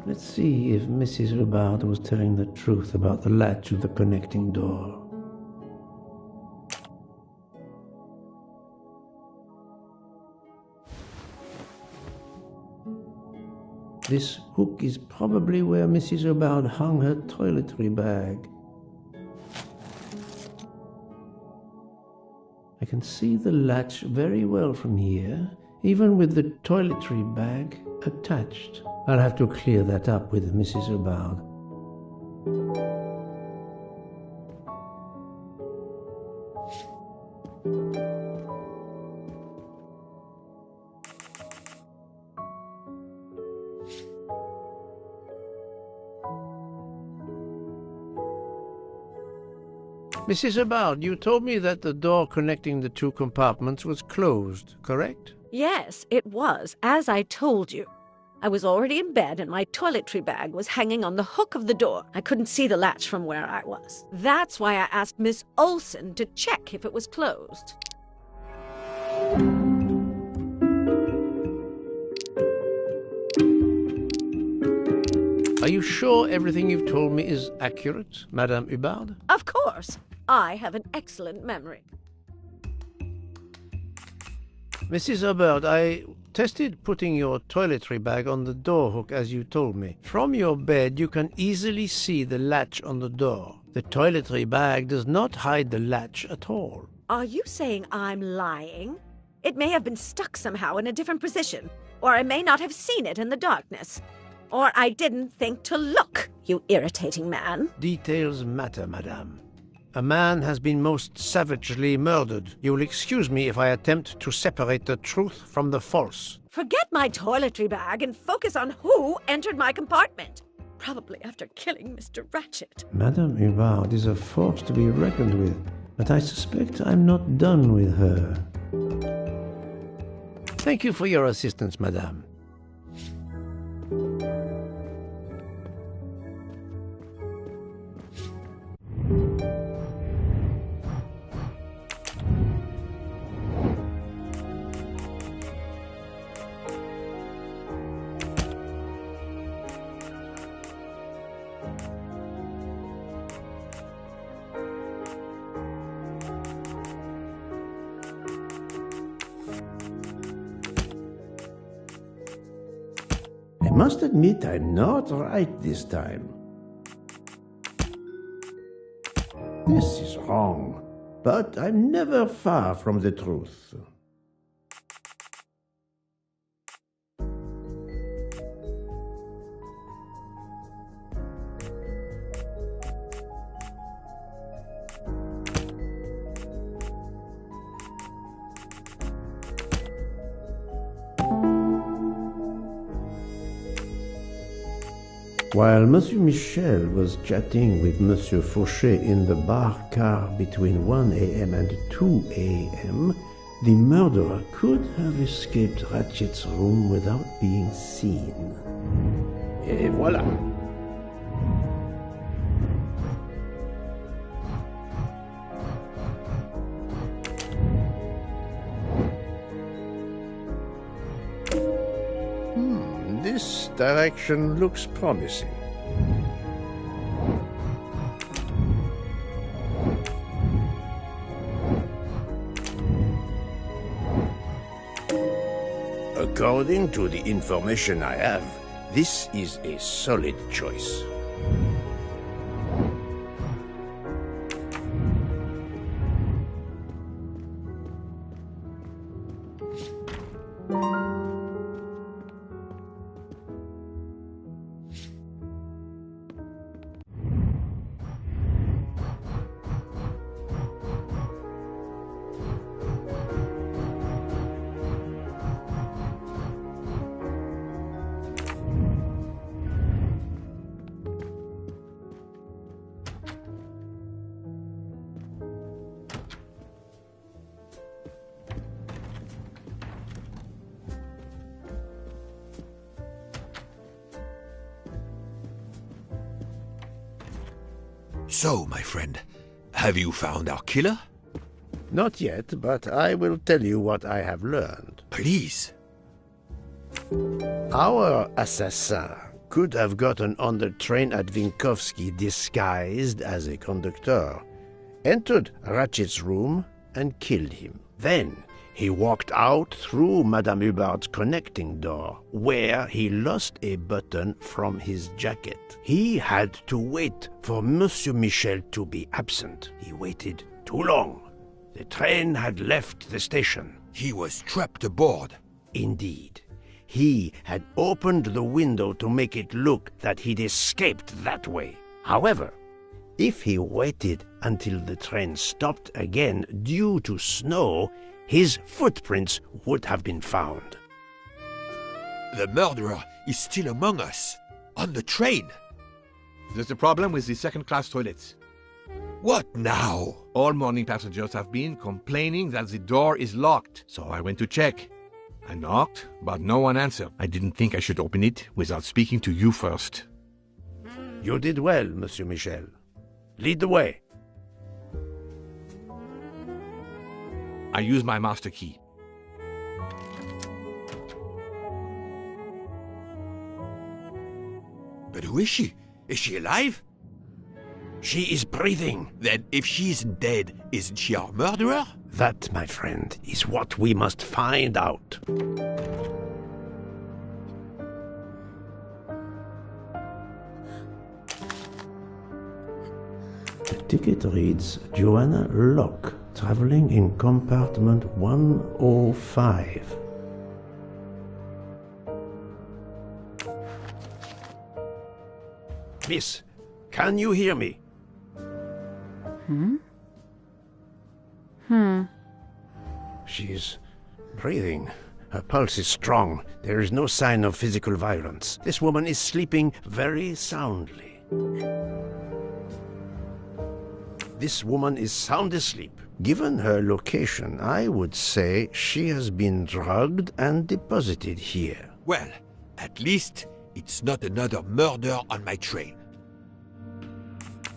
Let's see if Mrs. Hubbard was telling the truth about the latch of the connecting door. This hook is probably where Mrs. Hubbard hung her toiletry bag. I can see the latch very well from here, even with the toiletry bag attached. I'll have to clear that up with Mrs. Hubbard. Mrs. Hubbard, you told me that the door connecting the two compartments was closed, correct? Yes, it was, as I told you. I was already in bed and my toiletry bag was hanging on the hook of the door. I couldn't see the latch from where I was. That's why I asked Miss Olsen to check if it was closed. Are you sure everything you've told me is accurate, Madame Hubbard? Of course. I have an excellent memory. Mrs. Hubbard, I tested putting your toiletry bag on the door hook as you told me. From your bed, you can easily see the latch on the door. The toiletry bag does not hide the latch at all. Are you saying I'm lying? It may have been stuck somehow in a different position, or I may not have seen it in the darkness. Or I didn't think to look, you irritating man. Details matter, madame. A man has been most savagely murdered. You will excuse me if I attempt to separate the truth from the false. Forget my toiletry bag and focus on who entered my compartment. Probably after killing Mr. Ratchet. Madame Hubbard is a force to be reckoned with, but I suspect I'm not done with her. Thank you for your assistance, madame. must admit I'm not right this time. This is wrong, but I'm never far from the truth. While Monsieur Michel was chatting with Monsieur Fauchet in the bar car between 1 a.m. and 2 a.m., the murderer could have escaped Ratchet's room without being seen. Et voilà. This direction looks promising. According to the information I have, this is a solid choice. So, my friend, have you found our killer? Not yet, but I will tell you what I have learned. Please. Our assassin could have gotten on the train at Vinkovsky disguised as a conductor, entered Ratchet's room and killed him. Then he walked out through Madame Hubbard's connecting door, where he lost a button from his jacket. He had to wait for Monsieur Michel to be absent. He waited too long. The train had left the station. He was trapped aboard. Indeed. He had opened the window to make it look that he'd escaped that way. However, if he waited until the train stopped again due to snow, his footprints would have been found. The murderer is still among us, on the train. There's a problem with the second-class toilets. What now? All morning passengers have been complaining that the door is locked, so I went to check. I knocked, but no one answered. I didn't think I should open it without speaking to you first. You did well, Monsieur Michel. Lead the way. I use my master key. But who is she? Is she alive? She is breathing. Then if she isn't dead, isn't she our murderer? That, my friend, is what we must find out. The ticket reads Joanna Locke, traveling in compartment 105. Miss, can you hear me? She's breathing. Her pulse is strong. There is no sign of physical violence. This woman is sleeping very soundly. This woman is sound asleep. Given her location, I would say she has been drugged and deposited here. Well, at least it's not another murder on my train.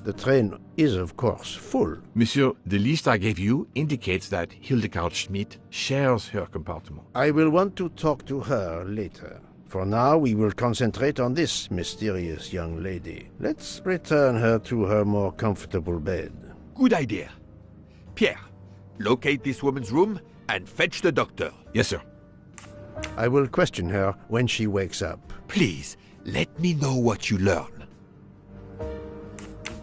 The train is, of course, full. Monsieur, the list I gave you indicates that Hildegard Schmidt shares her compartment. I will want to talk to her later. For now, we will concentrate on this mysterious young lady. Let's return her to her more comfortable bed. Good idea. Pierre, locate this woman's room and fetch the doctor. Yes, sir. I will question her when she wakes up. Please, let me know what you learn.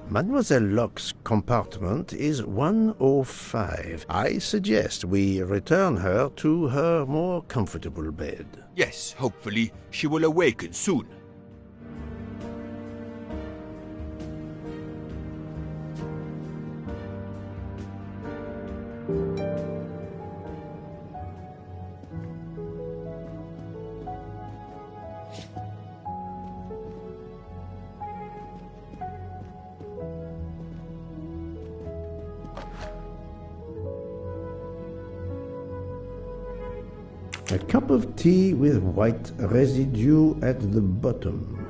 Mademoiselle Locke's compartment is 105. I suggest we return her to her more comfortable bed. Yes, hopefully she will awaken soon. A cup of tea with white residue at the bottom.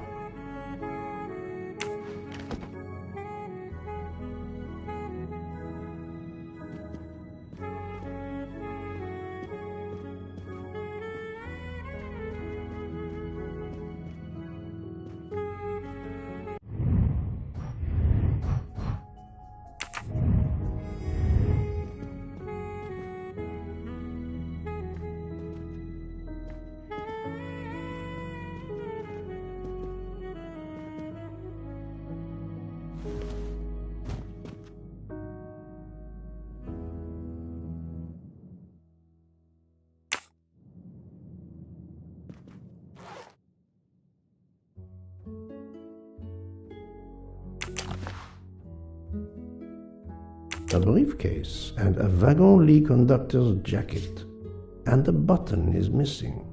A briefcase and a wagon-lit conductor's jacket, and a button is missing.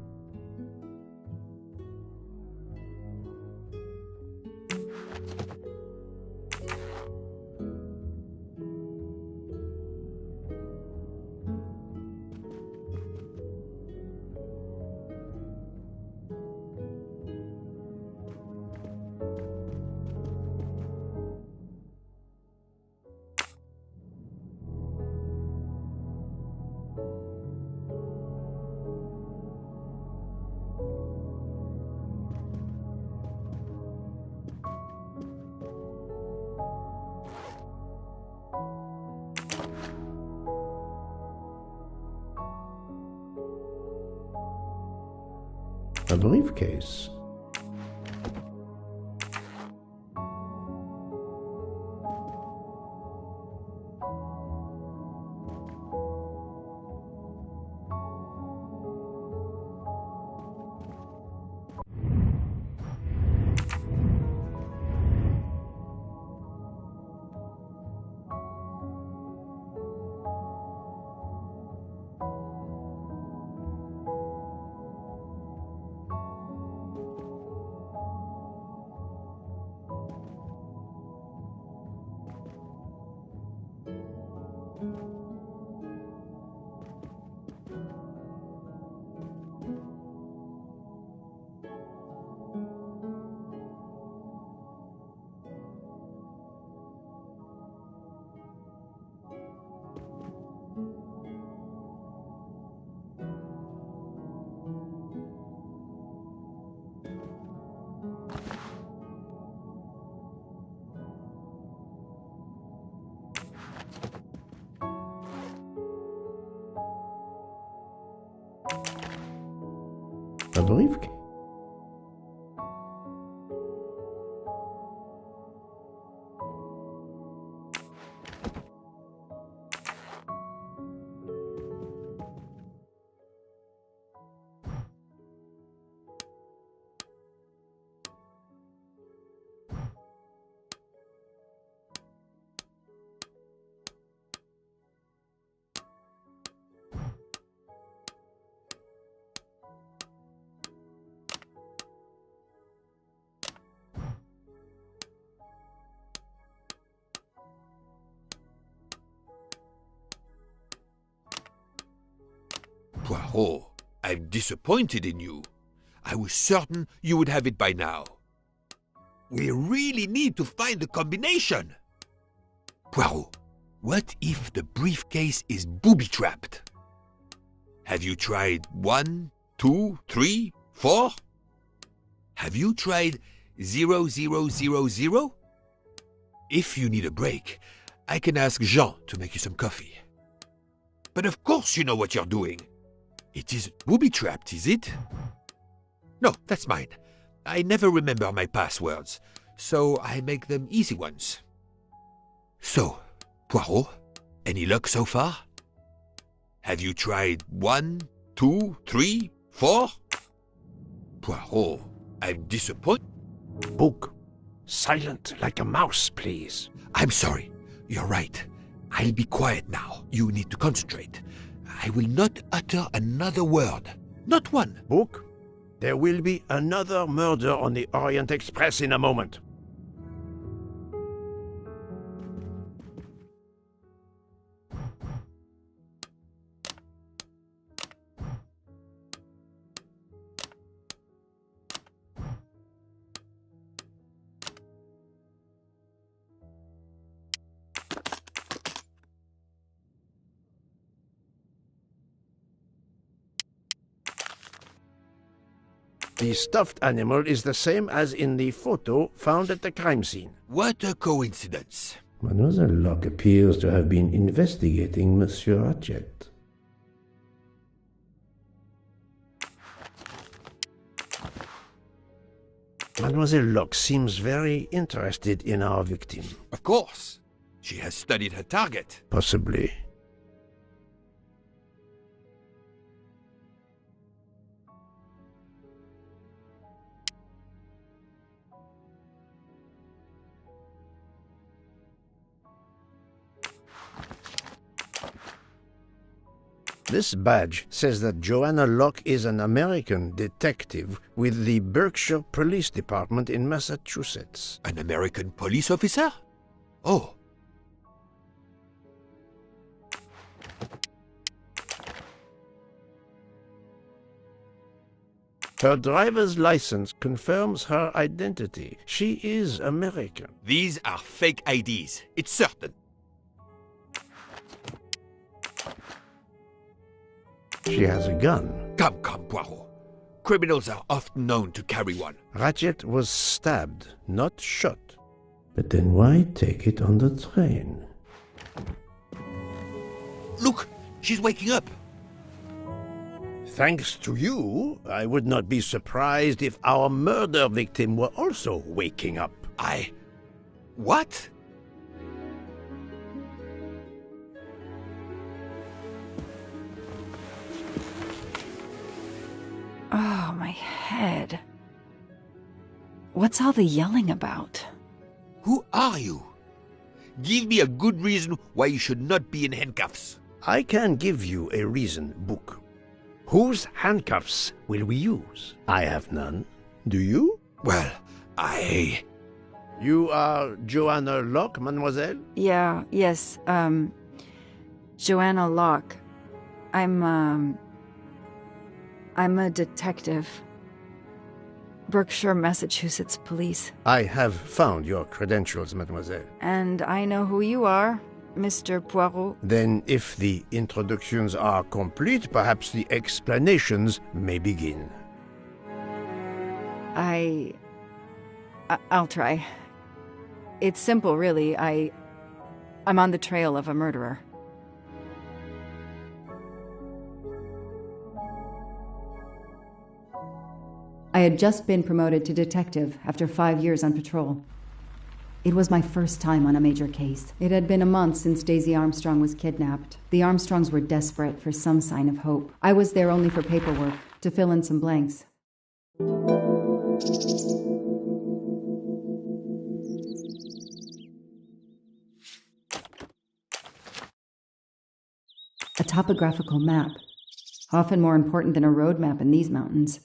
A briefcase. A briefcase. Poirot, I'm disappointed in you. I was certain you would have it by now. We really need to find the combination. Poirot, what if the briefcase is booby-trapped? Have you tried 1, 2, 3, 4? Have you tried 0000? If you need a break, I can ask Jean to make you some coffee. But of course you know what you're doing. It is booby-trapped, is it? No, that's mine. I never remember my passwords, so I make them easy ones. So, Poirot, any luck so far? Have you tried 1, 2, 3, 4? Poirot, I'm disappointed. Book. Silent like a mouse, please. I'm sorry. You're right. I'll be quiet now. You need to concentrate. I will not utter another word. Not one. Book. There will be another murder on the Orient Express in a moment. The stuffed animal is the same as in the photo found at the crime scene. What a coincidence. Mademoiselle Locke appears to have been investigating Monsieur Ratchet. Mademoiselle Locke seems very interested in our victim. Of course. She has studied her target. Possibly. This badge says that Joanna Locke is an American detective with the Berkshire Police Department in Massachusetts. An American police officer? Oh. Her driver's license confirms her identity. She is American. These are fake IDs. It's certain. She has a gun. Come, Poirot. Criminals are often known to carry one. Ratchet was stabbed, not shot. But then why take it on the train? Look, she's waking up. Thanks to you, I would not be surprised if our murder victim were also waking up. What? Oh, my head. What's all the yelling about? Who are you? Give me a good reason why you should not be in handcuffs. I can give you a reason, Book. Whose handcuffs will we use? I have none. Do you? Well, You are Joanna Locke, mademoiselle? Yes, Joanna Locke. I'm a detective. Berkshire, Massachusetts Police. I have found your credentials, mademoiselle. And I know who you are, Mr. Poirot. Then, if the introductions are complete, perhaps the explanations may begin. I'll try. It's simple, really. I'm on the trail of a murderer. I had just been promoted to detective after 5 years on patrol. It was my first time on a major case. It had been a month since Daisy Armstrong was kidnapped. The Armstrongs were desperate for some sign of hope. I was there only for paperwork, to fill in some blanks. A topographical map, often more important than a road map in these mountains.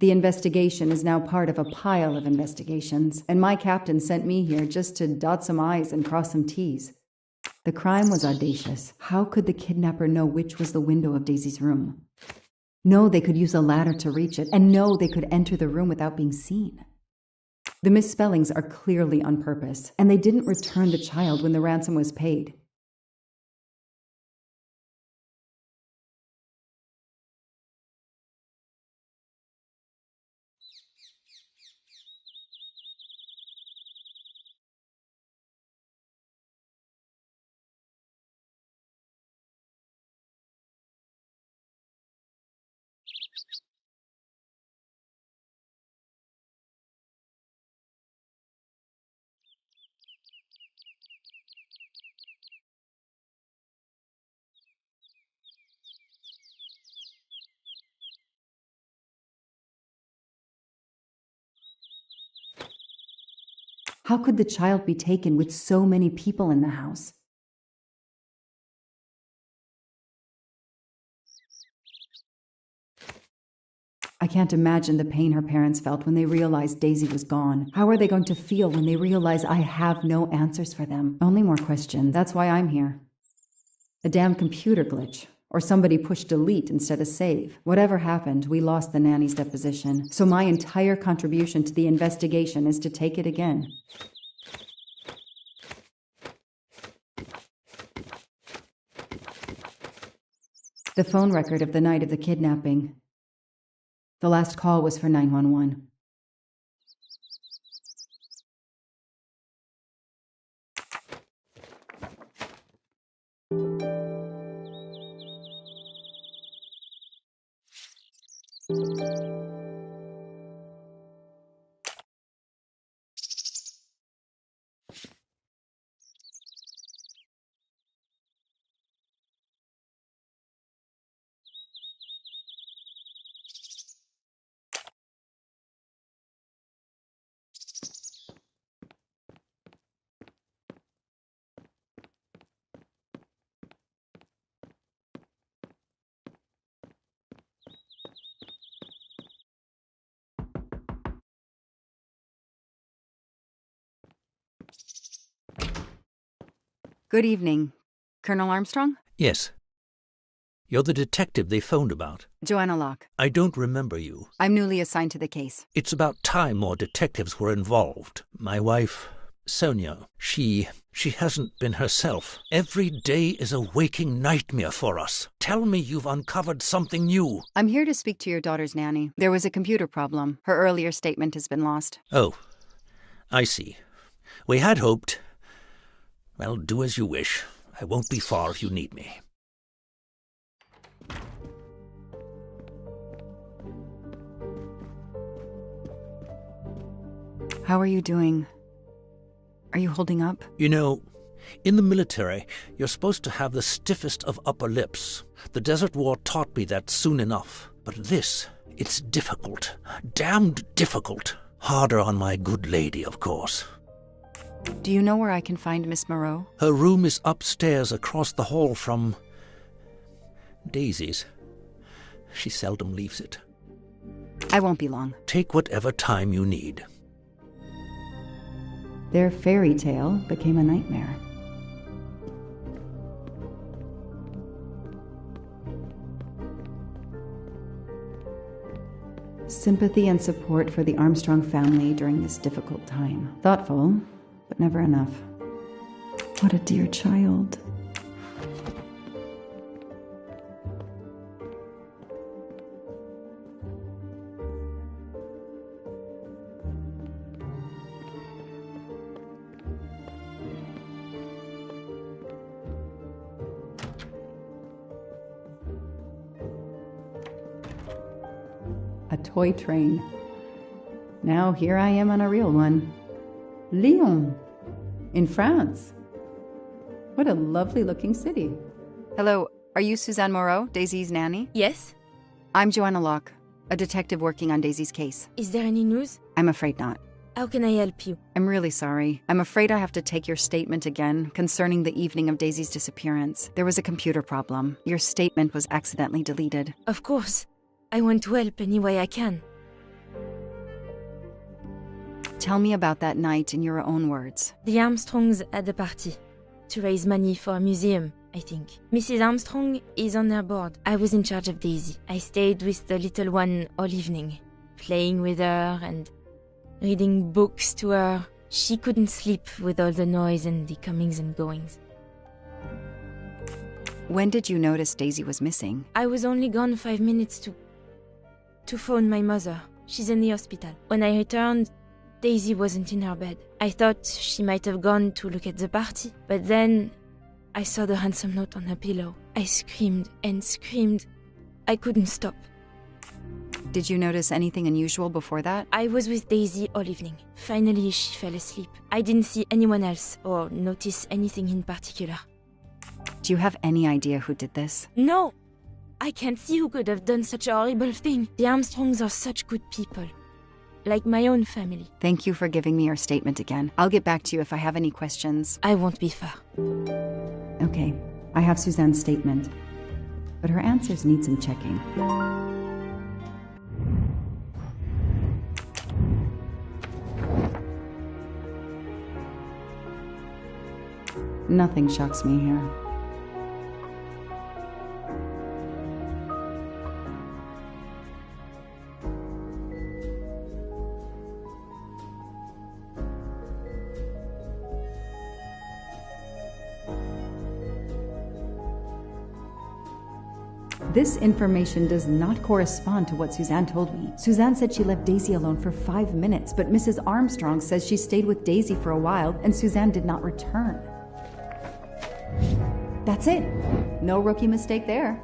The investigation is now part of a pile of investigations, and my captain sent me here just to dot some I's and cross some T's. The crime was audacious. How could the kidnapper know which was the window of Daisy's room? No, they could use a ladder to reach it, and no, they could enter the room without being seen. The misspellings are clearly on purpose, and they didn't return the child when the ransom was paid. How could the child be taken with so many people in the house? I can't imagine the pain her parents felt when they realized Daisy was gone. How are they going to feel when they realize I have no answers for them? Only more questions. That's why I'm here. A damn computer glitch. Or somebody pushed delete instead of save. Whatever happened, we lost the nanny's deposition. So my entire contribution to the investigation is to take it again. The phone record of the night of the kidnapping. The last call was for 911. Good evening. Colonel Armstrong? Yes. You're the detective they phoned about. Joanna Locke. I don't remember you. I'm newly assigned to the case. It's about time more detectives were involved. My wife, Sonia, she hasn't been herself. Every day is a waking nightmare for us. Tell me you've uncovered something new. I'm here to speak to your daughter's nanny. There was a computer problem. Her earlier statement has been lost. Oh, I see. We had hoped. Well, do as you wish. I won't be far if you need me. How are you doing? Are you holding up? You know, in the military, you're supposed to have the stiffest of upper lips. The Desert War taught me that soon enough. But this, it's difficult. Damned difficult. Harder on my good lady, of course. Do you know where I can find Miss Moreau? Her room is upstairs across the hall from Daisy's. She seldom leaves it. I won't be long. Take whatever time you need. Their fairy tale became a nightmare. Sympathy and support for the Armstrong family during this difficult time. Thoughtful, but never enough. What a dear child. A toy train. Now here I am on a real one. Lyon, in France. What a lovely looking city. Hello, are you Suzanne Moreau, Daisy's nanny? Yes. I'm Joanna Locke, a detective working on Daisy's case. Is there any news? I'm afraid not. How can I help you? I'm really sorry. I'm afraid I have to take your statement again concerning the evening of Daisy's disappearance. There was a computer problem. Your statement was accidentally deleted. Of course. I want to help any way I can. Tell me about that night in your own words. The Armstrongs had a party to raise money for a museum, I think. Mrs. Armstrong is on their board. I was in charge of Daisy. I stayed with the little one all evening, playing with her and reading books to her. She couldn't sleep with all the noise and the comings and goings. When did you notice Daisy was missing? I was only gone 5 minutes to phone my mother. She's in the hospital. When I returned, Daisy wasn't in her bed. I thought she might have gone to look at the party, but then I saw the ransom note on her pillow. I screamed and screamed. I couldn't stop. Did you notice anything unusual before that? I was with Daisy all evening. Finally, she fell asleep. I didn't see anyone else or notice anything in particular. Do you have any idea who did this? No! I can't see who could have done such a horrible thing. The Armstrongs are such good people. Like my own family. Thank you for giving me your statement again. I'll get back to you if I have any questions. I won't be far. Okay, I have Suzanne's statement, but her answers need some checking. Nothing shocks me here. This information does not correspond to what Suzanne told me. Suzanne said she left Daisy alone for 5 minutes, but Mrs. Armstrong says she stayed with Daisy for a while and Suzanne did not return. That's it. No rookie mistake there.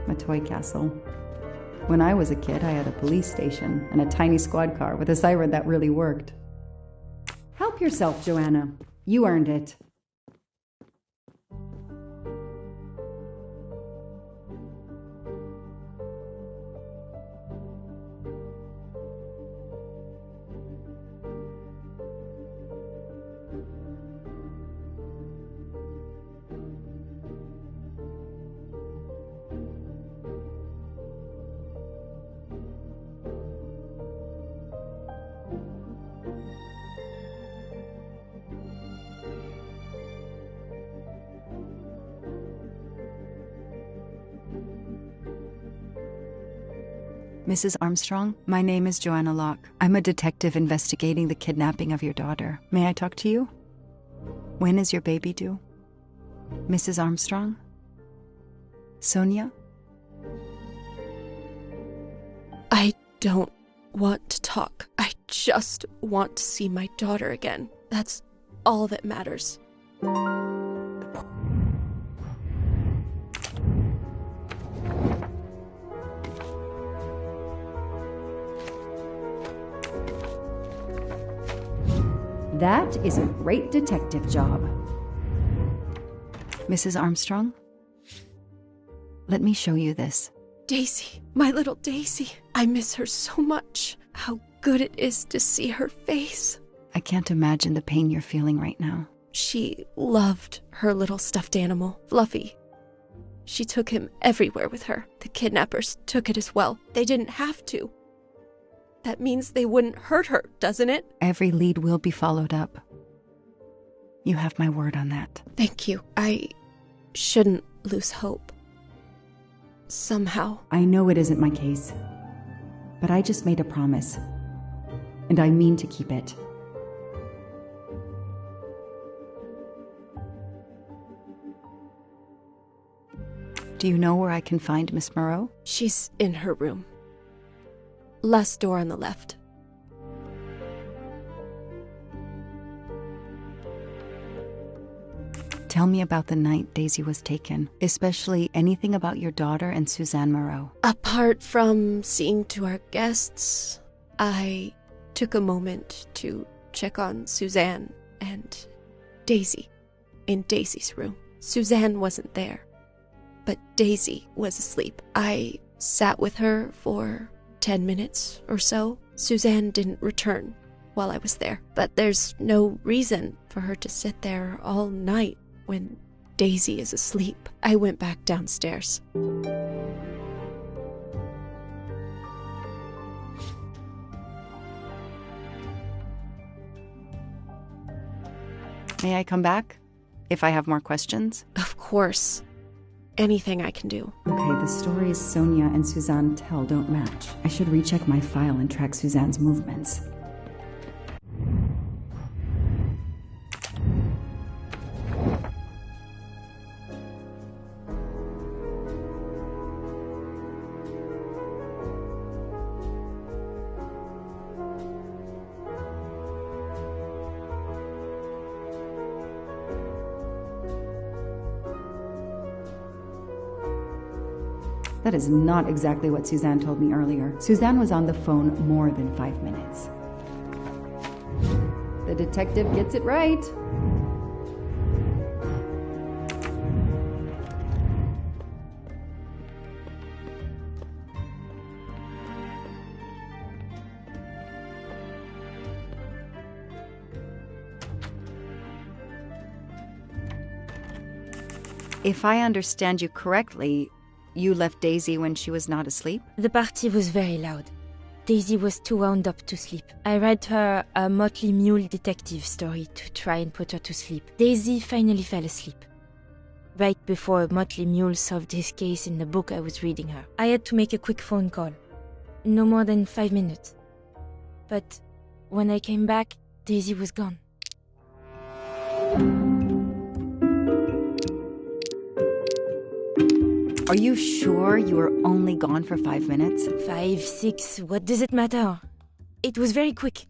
A toy castle. When I was a kid, I had a police station and a tiny squad car with a siren that really worked. Help yourself, Joanna. You earned it. Mrs. Armstrong, my name is Joanna Locke. I'm a detective investigating the kidnapping of your daughter. May I talk to you? When is your baby due? Mrs. Armstrong? Sonia? I don't want to talk. I just want to see my daughter again. That's all that matters. That is a great detective job. Mrs. Armstrong? Let me show you this. Daisy, my little Daisy. I miss her so much. How good it is to see her face. I can't imagine the pain you're feeling right now. She loved her little stuffed animal, Fluffy. She took him everywhere with her. The kidnappers took it as well. They didn't have to. That means they wouldn't hurt her, doesn't it? Every lead will be followed up. You have my word on that. Thank you. I shouldn't lose hope. Somehow. I know it isn't my case, but I just made a promise, and I mean to keep it. Do you know where I can find Miss Moreau? She's in her room. Last door on the left. Tell me about the night Daisy was taken, especially anything about your daughter and Suzanne Moreau. Apart from seeing to our guests, I took a moment to check on Suzanne and Daisy in Daisy's room. Suzanne wasn't there, but Daisy was asleep. I sat with her for 10 minutes or so. Suzanne didn't return while I was there, but there's no reason for her to sit there all night when Daisy is asleep. I went back downstairs. May I come back if I have more questions? Of course. Anything I can do. Okay, the stories Sonia and Suzanne tell don't match. I should recheck my file and track Suzanne's movements. That is not exactly what Suzanne told me earlier. Suzanne was on the phone more than 5 minutes. The detective gets it right. If I understand you correctly, you left Daisy when she was not asleep? The party was very loud. Daisy was too wound up to sleep. I read her a Motley Mule detective story to try and put her to sleep. Daisy finally fell asleep, right before Motley Mule solved his case in the book I was reading her. I had to make a quick phone call. No more than 5 minutes. But when I came back, Daisy was gone. Are you sure you were only gone for 5 minutes? 5, 6, what does it matter? It was very quick.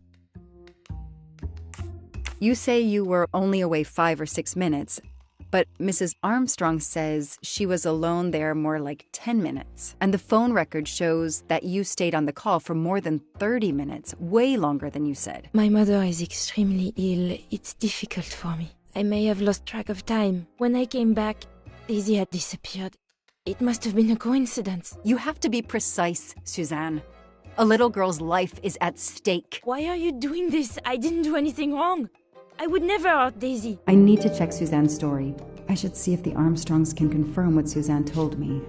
You say you were only away 5 or 6 minutes, but Mrs. Armstrong says she was alone there more like 10 minutes. And the phone record shows that you stayed on the call for more than 30 minutes, way longer than you said. My mother is extremely ill. It's difficult for me. I may have lost track of time. When I came back, Daisy had disappeared. It must have been a coincidence. You have to be precise, Suzanne. A little girl's life is at stake. Why are you doing this? I didn't do anything wrong. I would never hurt Daisy. I need to check Suzanne's story. I should see if the Armstrongs can confirm what Suzanne told me.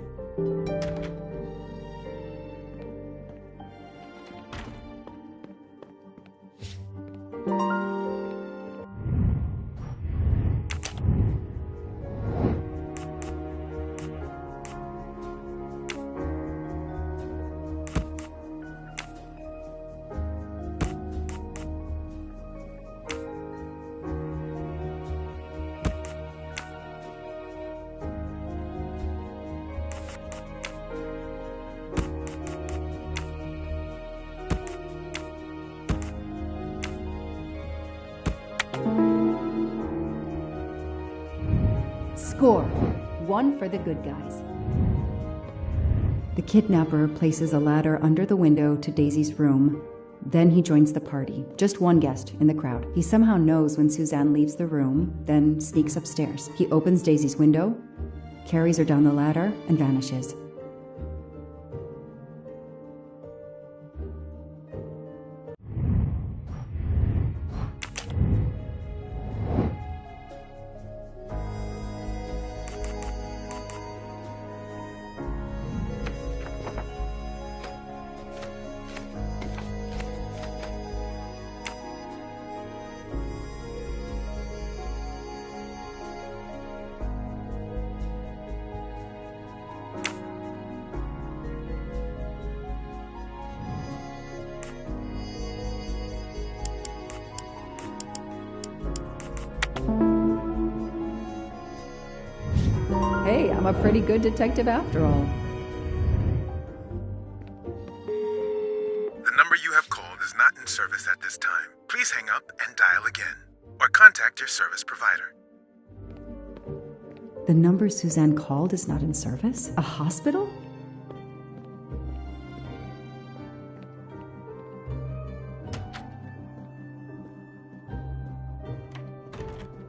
Score. 1 for the good guys. The kidnapper places a ladder under the window to Daisy's room. Then he joins the party, just one guest in the crowd. He somehow knows when Suzanne leaves the room, then sneaks upstairs. He opens Daisy's window, carries her down the ladder, and vanishes. Hey, I'm a pretty good detective after all. The number you have called is not in service at this time. Please hang up and dial again, or contact your service provider. The number Suzanne called is not in service? A hospital?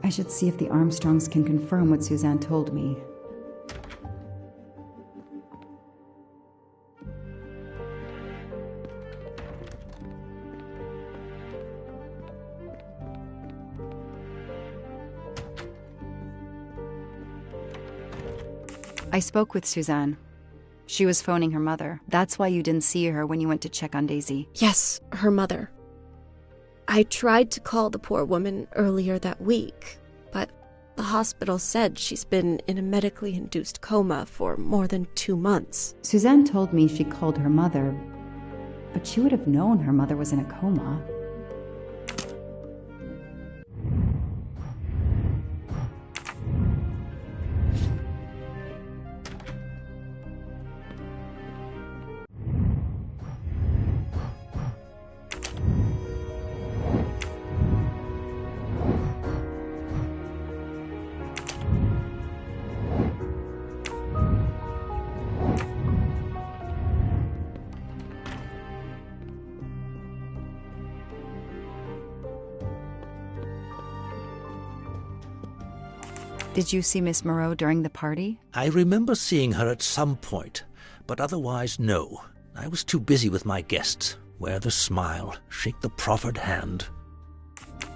I should see if the Armstrongs can confirm what Suzanne told me. I spoke with Suzanne. She was phoning her mother. That's why you didn't see her when you went to check on Daisy. Yes, her mother. I tried to call the poor woman earlier that week, but the hospital said she's been in a medically induced coma for more than 2 months. Suzanne told me she called her mother, but she would have known her mother was in a coma. Did you see Miss Moreau during the party? I remember seeing her at some point, but otherwise no. I was too busy with my guests. Wear the smile, shake the proffered hand.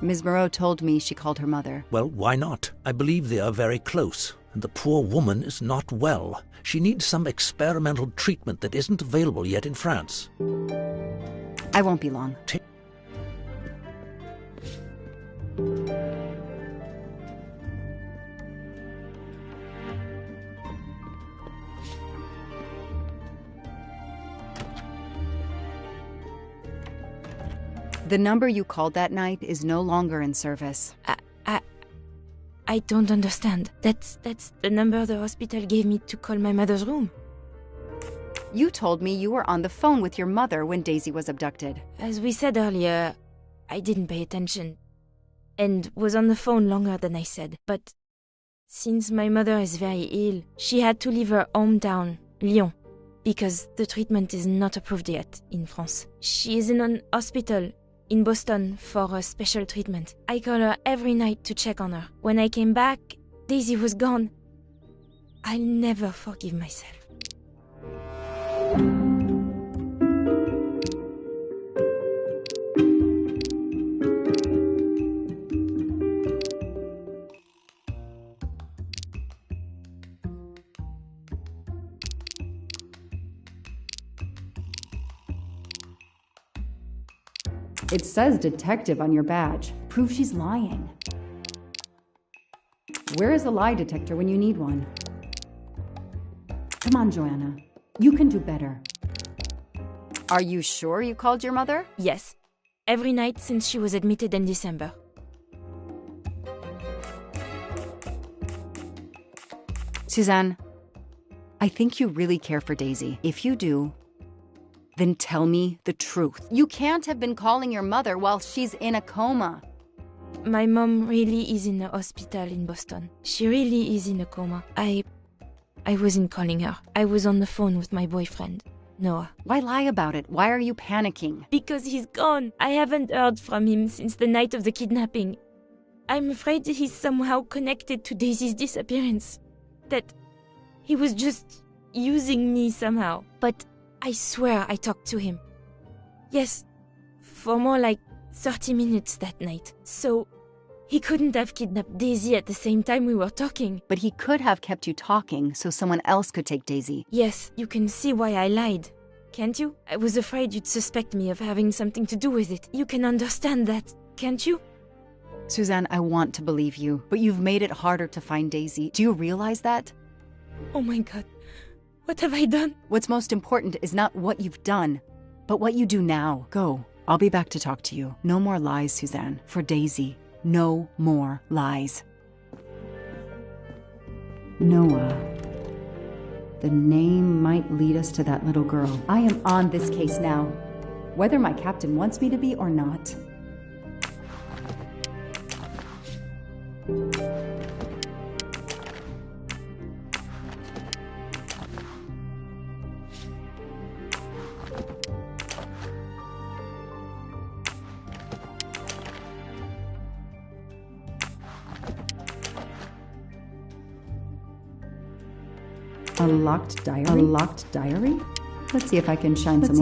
Ms. Moreau told me she called her mother. Well, why not? I believe they are very close, and the poor woman is not well. She needs some experimental treatment that isn't available yet in France. I won't be long. The number you called that night is no longer in service. I don't understand. That's the number the hospital gave me to call my mother's room. You told me you were on the phone with your mother when Daisy was abducted. As we said earlier, I didn't pay attention and was on the phone longer than I said. But since my mother is very ill, she had to leave her hometown, Lyon, because the treatment is not approved yet in France. She is in an hospital in Boston for a special treatment. I call her every night to check on her. When I came back, Daisy was gone. I'll never forgive myself. It says detective on your badge. Prove she's lying. Where is a lie detector when you need one? Come on, Joanna. You can do better. Are you sure you called your mother? Yes. Every night since she was admitted in December. Suzanne, I think you really care for Daisy. If you do, then tell me the truth. You can't have been calling your mother while she's in a coma. My mom really is in a hospital in Boston. She really is in a coma. I wasn't calling her. I was on the phone with my boyfriend, Noah. Why lie about it? Why are you panicking? Because he's gone. I haven't heard from him since the night of the kidnapping. I'm afraid he's somehow connected to Daisy's disappearance. That he was just using me somehow. But I swear I talked to him. Yes, for more like 30 minutes that night. So he couldn't have kidnapped Daisy at the same time we were talking. But he could have kept you talking so someone else could take Daisy. Yes, you can see why I lied. Can't you? I was afraid you'd suspect me of having something to do with it. You can understand that, can't you? Suzanne, I want to believe you, but you've made it harder to find Daisy. Do you realize that? Oh my God. What have I done? What's most important is not what you've done, but what you do now. Go. I'll be back to talk to you. No more lies, Suzanne. For Daisy. No more lies. Noah. The name might lead us to that little girl. I am on this case now, whether my captain wants me to be or not. A locked diary? A locked diary? Let's see if I can shine some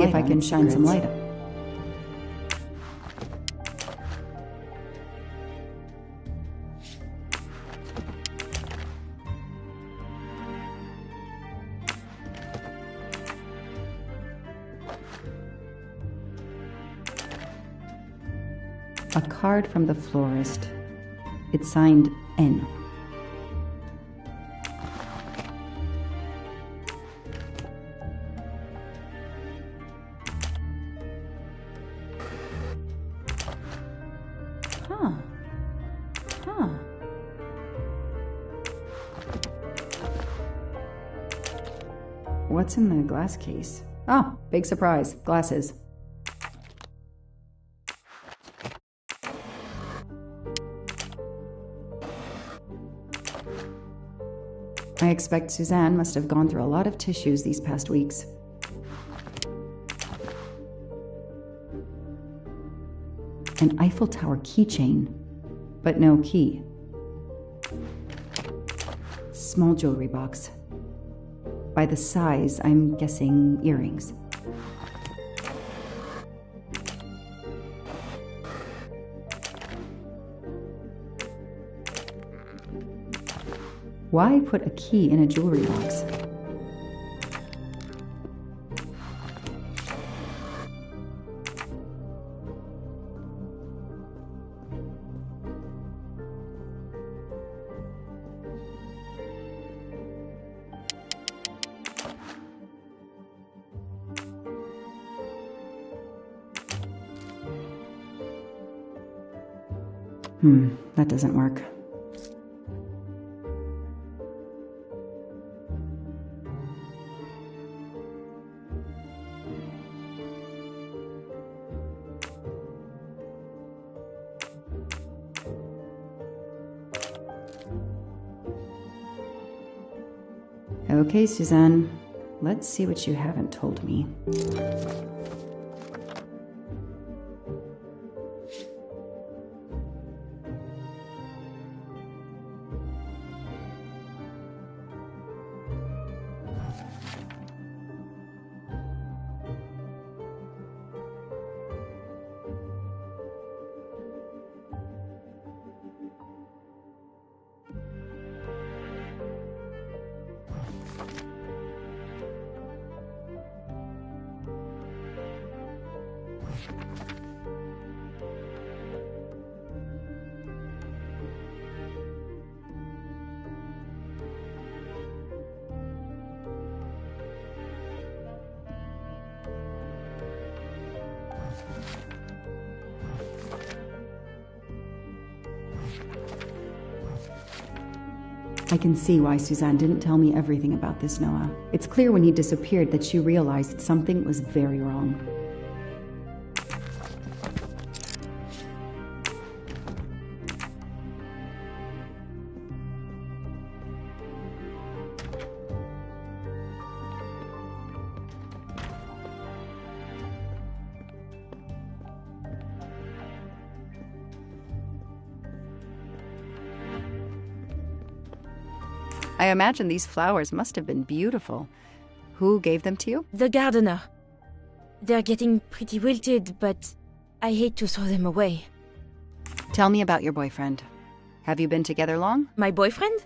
light. A card from the florist. It's signed N. What's in the glass case? Oh, big surprise. Glasses. I expect Suzanne must have gone through a lot of tissues these past weeks. An Eiffel Tower keychain, but no key. Small jewelry box. By the size, I'm guessing earrings. Why put a key in a jewelry box? That doesn't work. Okay, Suzanne. Let's see what you haven't told me. I can see why Suzanne didn't tell me everything about this, Noah. It's clear when he disappeared that she realized something was very wrong. I imagine these flowers must have been beautiful. Who gave them to you? The gardener. They're getting pretty wilted, but I hate to throw them away. Tell me about your boyfriend. Have you been together long? My boyfriend?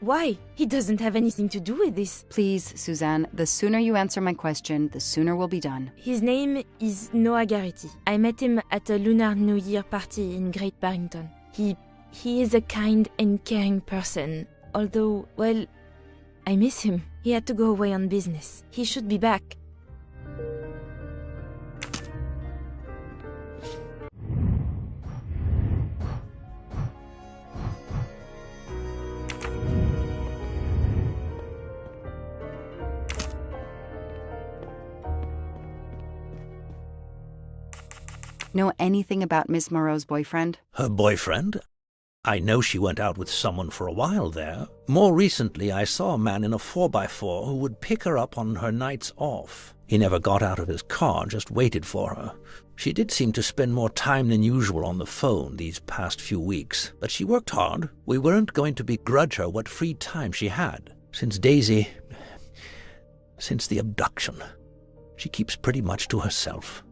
Why? He doesn't have anything to do with this. Please, Suzanne, the sooner you answer my question, the sooner we'll be done. His name is Noah Garrity. I met him at a Lunar New Year party in Great Barrington. He is a kind and caring person. Although, well, I miss him. He had to go away on business. He should be back. Know anything about Miss Moreau's boyfriend? Her boyfriend? I know she went out with someone for a while there. More recently, I saw a man in a 4x4 who would pick her up on her nights off. He never got out of his car, just waited for her. She did seem to spend more time than usual on the phone these past few weeks, but she worked hard. We weren't going to begrudge her what free time she had. Since Daisy since the abduction. She keeps pretty much to herself.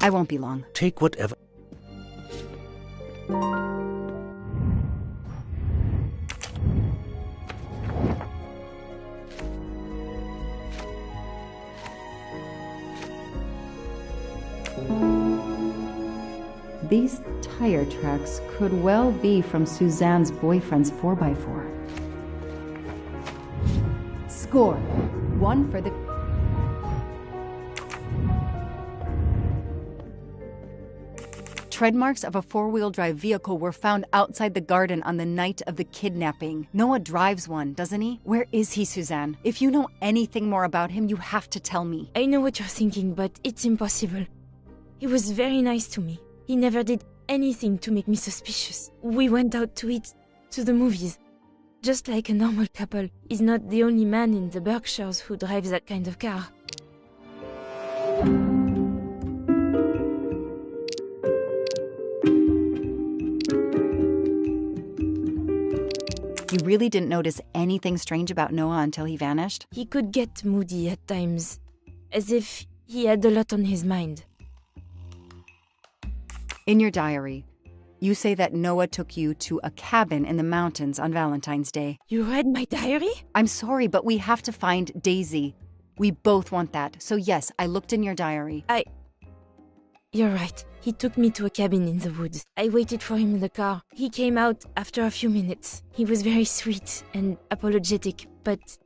I won't be long. Take whatever... These tire tracks could well be from Suzanne's boyfriend's 4x4. Score. 1 for the... Tread marks of a four-wheel drive vehicle were found outside the garden on the night of the kidnapping. Noah drives one, doesn't he? Where is he, Suzanne? If you know anything more about him, you have to tell me. I know what you're thinking, but it's impossible. He was very nice to me. He never did anything to make me suspicious. We went out to eat, to the movies. Just like a normal couple. He's not the only man in the Berkshires who drives that kind of car. You really didn't notice anything strange about Noah until he vanished? He could get moody at times, as if he had a lot on his mind. In your diary, you say that Noah took you to a cabin in the mountains on Valentine's Day. You read my diary? I'm sorry, but we have to find Daisy. We both want that. So yes, I looked in your diary. You're right. He took me to a cabin in the woods. I waited for him in the car. He came out after a few minutes. He was very sweet and apologetic, but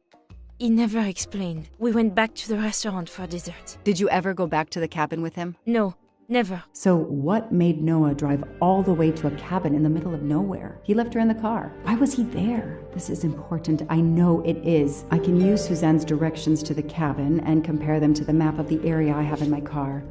he never explained. We went back to the restaurant for dessert. Did you ever go back to the cabin with him? No, never. So what made Noah drive all the way to a cabin in the middle of nowhere? He left her in the car. Why was he there? This is important. I know it is. I can use Suzanne's directions to the cabin and compare them to the map of the area I have in my car.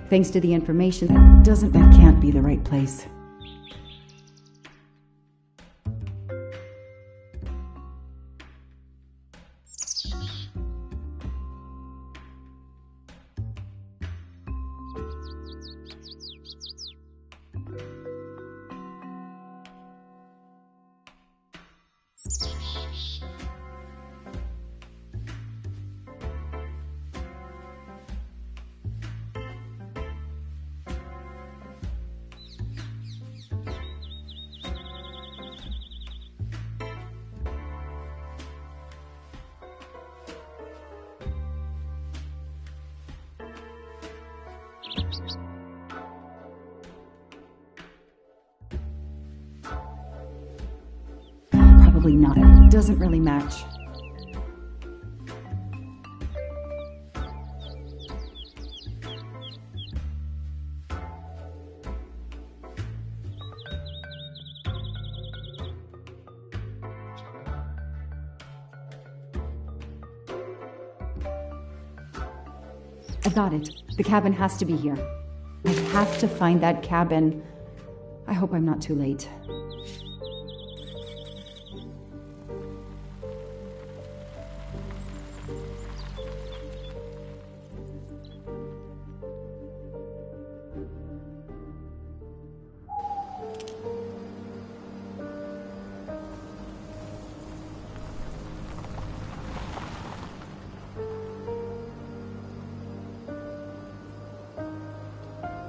Thanks to the information, that can't be the right place. Probably not. It doesn't really match. I got it. The cabin has to be here. I have to find that cabin. I hope I'm not too late.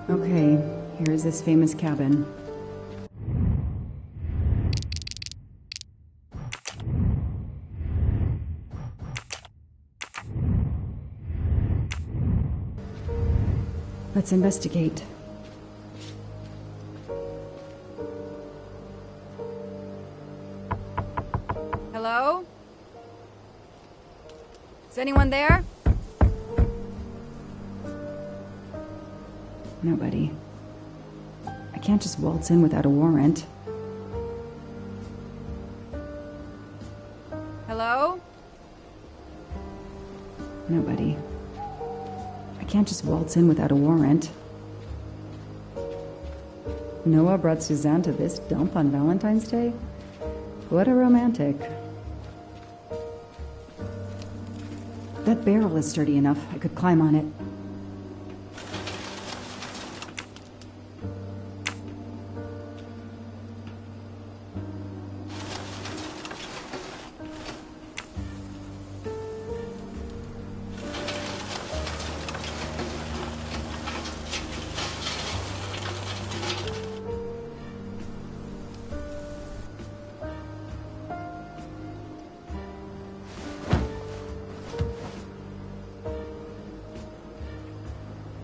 Okay, here's this famous cabin. Let's investigate. Hello? Is anyone there? Nobody. I can't just waltz in without a warrant. Hello? Nobody. I can't just waltz in without a warrant. Noah brought Suzanne to this dump on Valentine's Day? What a romantic. That barrel is sturdy enough. I could climb on it.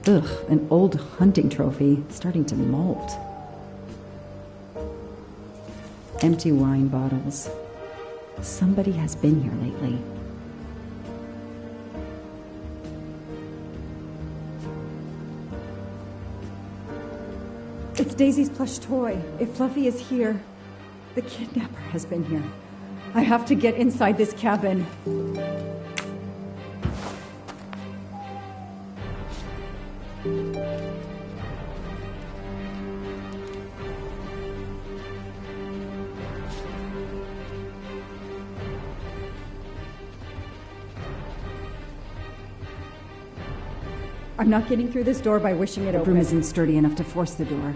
Ugh, an old hunting trophy, starting to molt. Empty wine bottles. Somebody has been here lately. It's Daisy's plush toy. If Fluffy is here, the kidnapper has been here. I have to get inside this cabin. I'm not getting through this door by wishing it open. The broom isn't sturdy enough to force the door.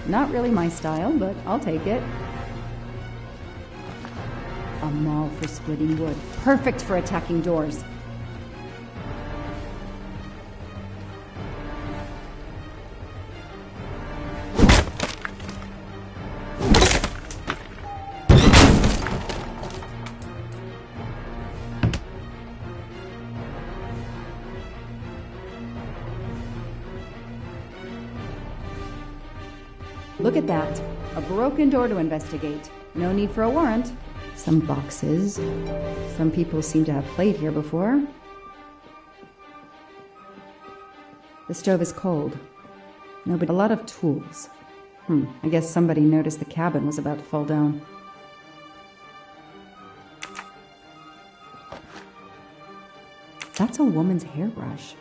Not really my style, but I'll take it. A maul for splitting wood. Perfect for attacking doors. Look at that. A broken door to investigate. No need for a warrant. Some boxes. Some people seem to have played here before. The stove is cold. A lot of tools. I guess somebody noticed the cabin was about to fall down. That's a woman's hairbrush.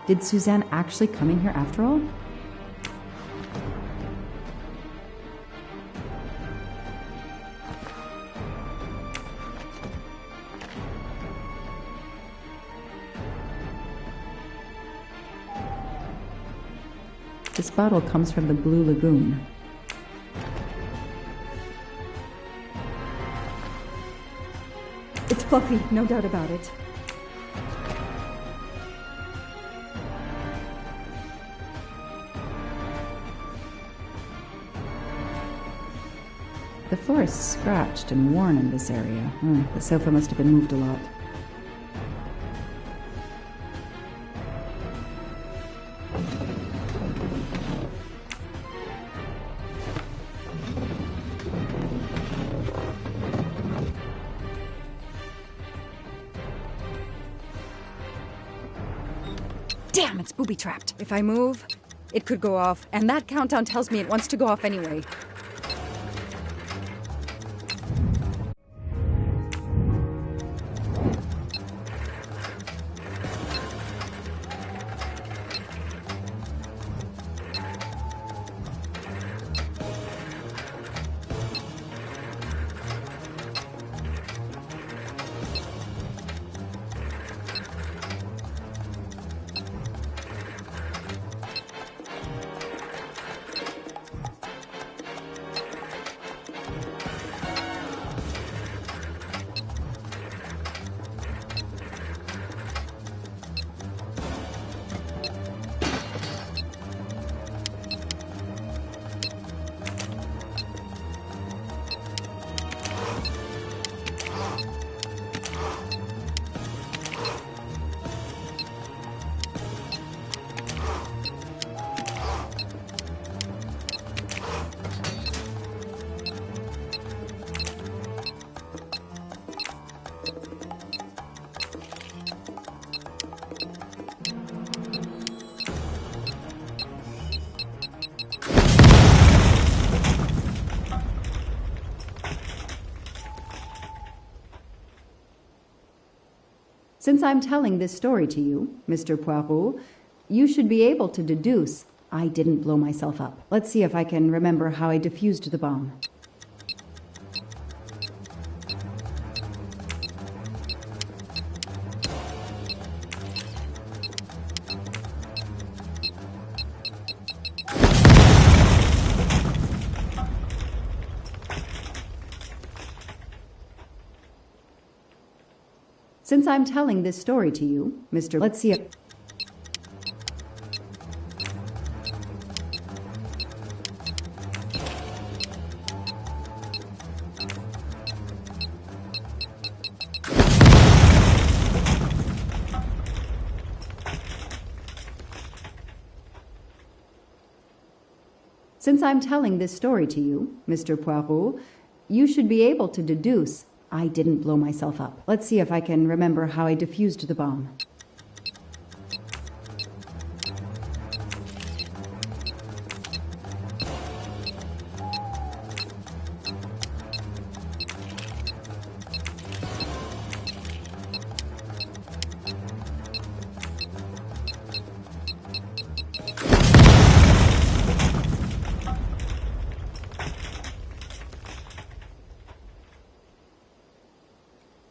Did Suzanne actually come in here after all? This bottle comes from the Blue Lagoon. It's Fluffy, no doubt about it. The floor is scratched and worn in this area. The sofa must have been moved a lot. Damn, it's booby-trapped. If I move, it could go off, and that countdown tells me it wants to go off anyway. Since I'm telling this story to you, Mr. Poirot, you should be able to deduce I didn't blow myself up. Let's see if I can remember how I defused the bomb. Since I'm telling this story to you, Mr. Let's see if... Since I'm telling this story to you, Mr. Poirot, you should be able to deduce I didn't blow myself up. Let's see if I can remember how I defused the bomb.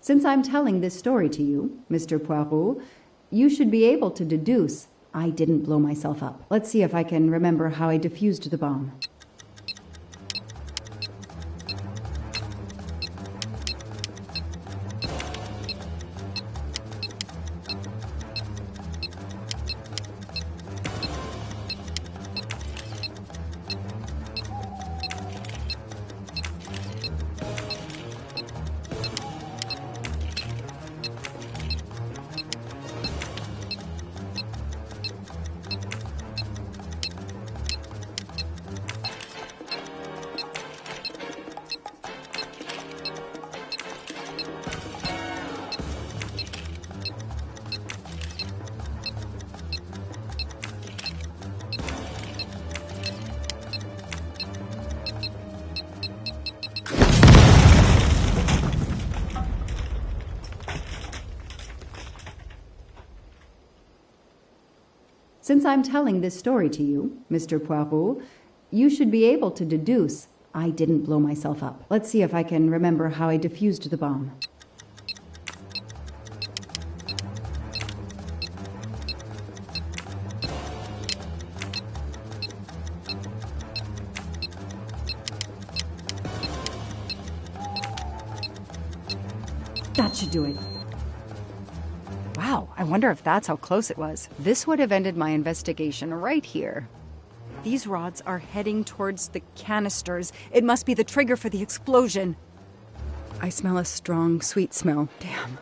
Since I'm telling this story to you, Mr. Poirot, you should be able to deduce I didn't blow myself up. Let's see if I can remember how I defused the bomb. Since I'm telling this story to you, Mr. Poirot, you should be able to deduce I didn't blow myself up. Let's see if I can remember how I defused the bomb. That should do it. Wow, I wonder if that's how close it was. This would have ended my investigation right here. These rods are heading towards the canisters. It must be the trigger for the explosion. I smell a strong, sweet smell. Damn.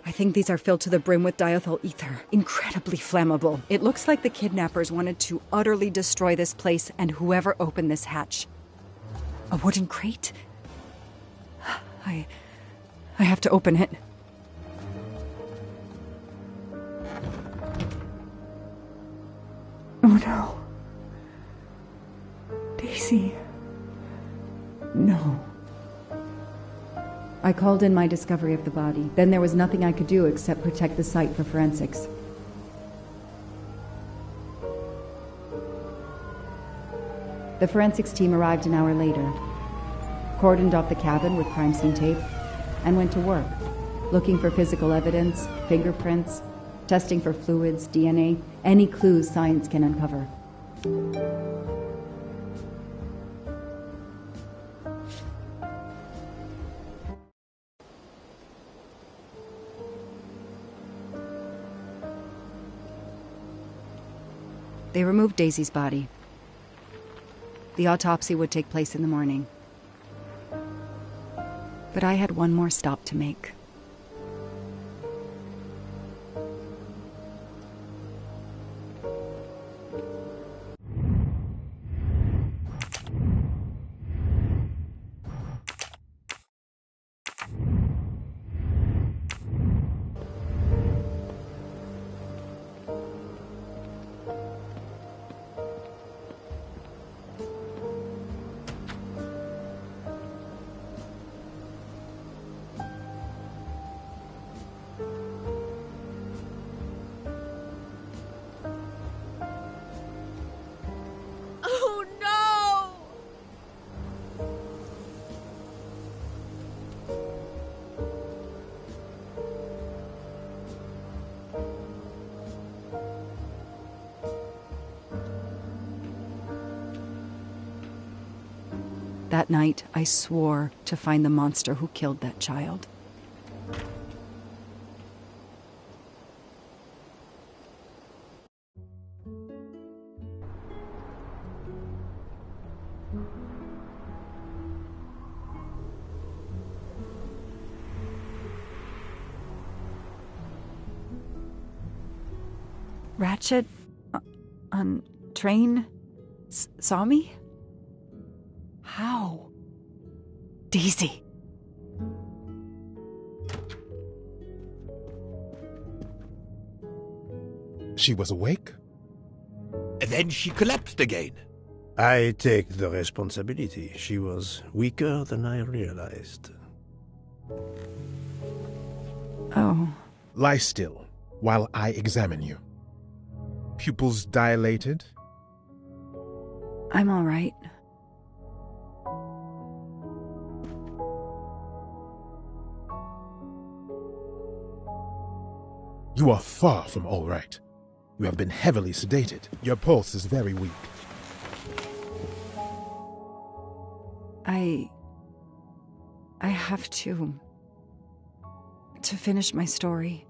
I think these are filled to the brim with diethyl ether. Incredibly flammable. It looks like the kidnappers wanted to utterly destroy this place and whoever opened this hatch. A wooden crate? I have to open it. Oh no. Daisy. No. I called in my discovery of the body. Then there was nothing I could do except protect the site for forensics. The forensics team arrived an hour later, cordoned off the cabin with crime scene tape, and went to work, looking for physical evidence, fingerprints, testing for fluids, DNA, any clues science can uncover. They removed Daisy's body. The autopsy would take place in the morning. But I had one more stop to make. That night, I swore to find the monster who killed that child. Ratchet on train saw me? How? Daisy. She was awake? Then she collapsed again. I take the responsibility. She was weaker than I realized. Oh. Lie still while I examine you. Pupils dilated? I'm all right. You are far from all right. You have been heavily sedated. Your pulse is very weak. I have to finish my story.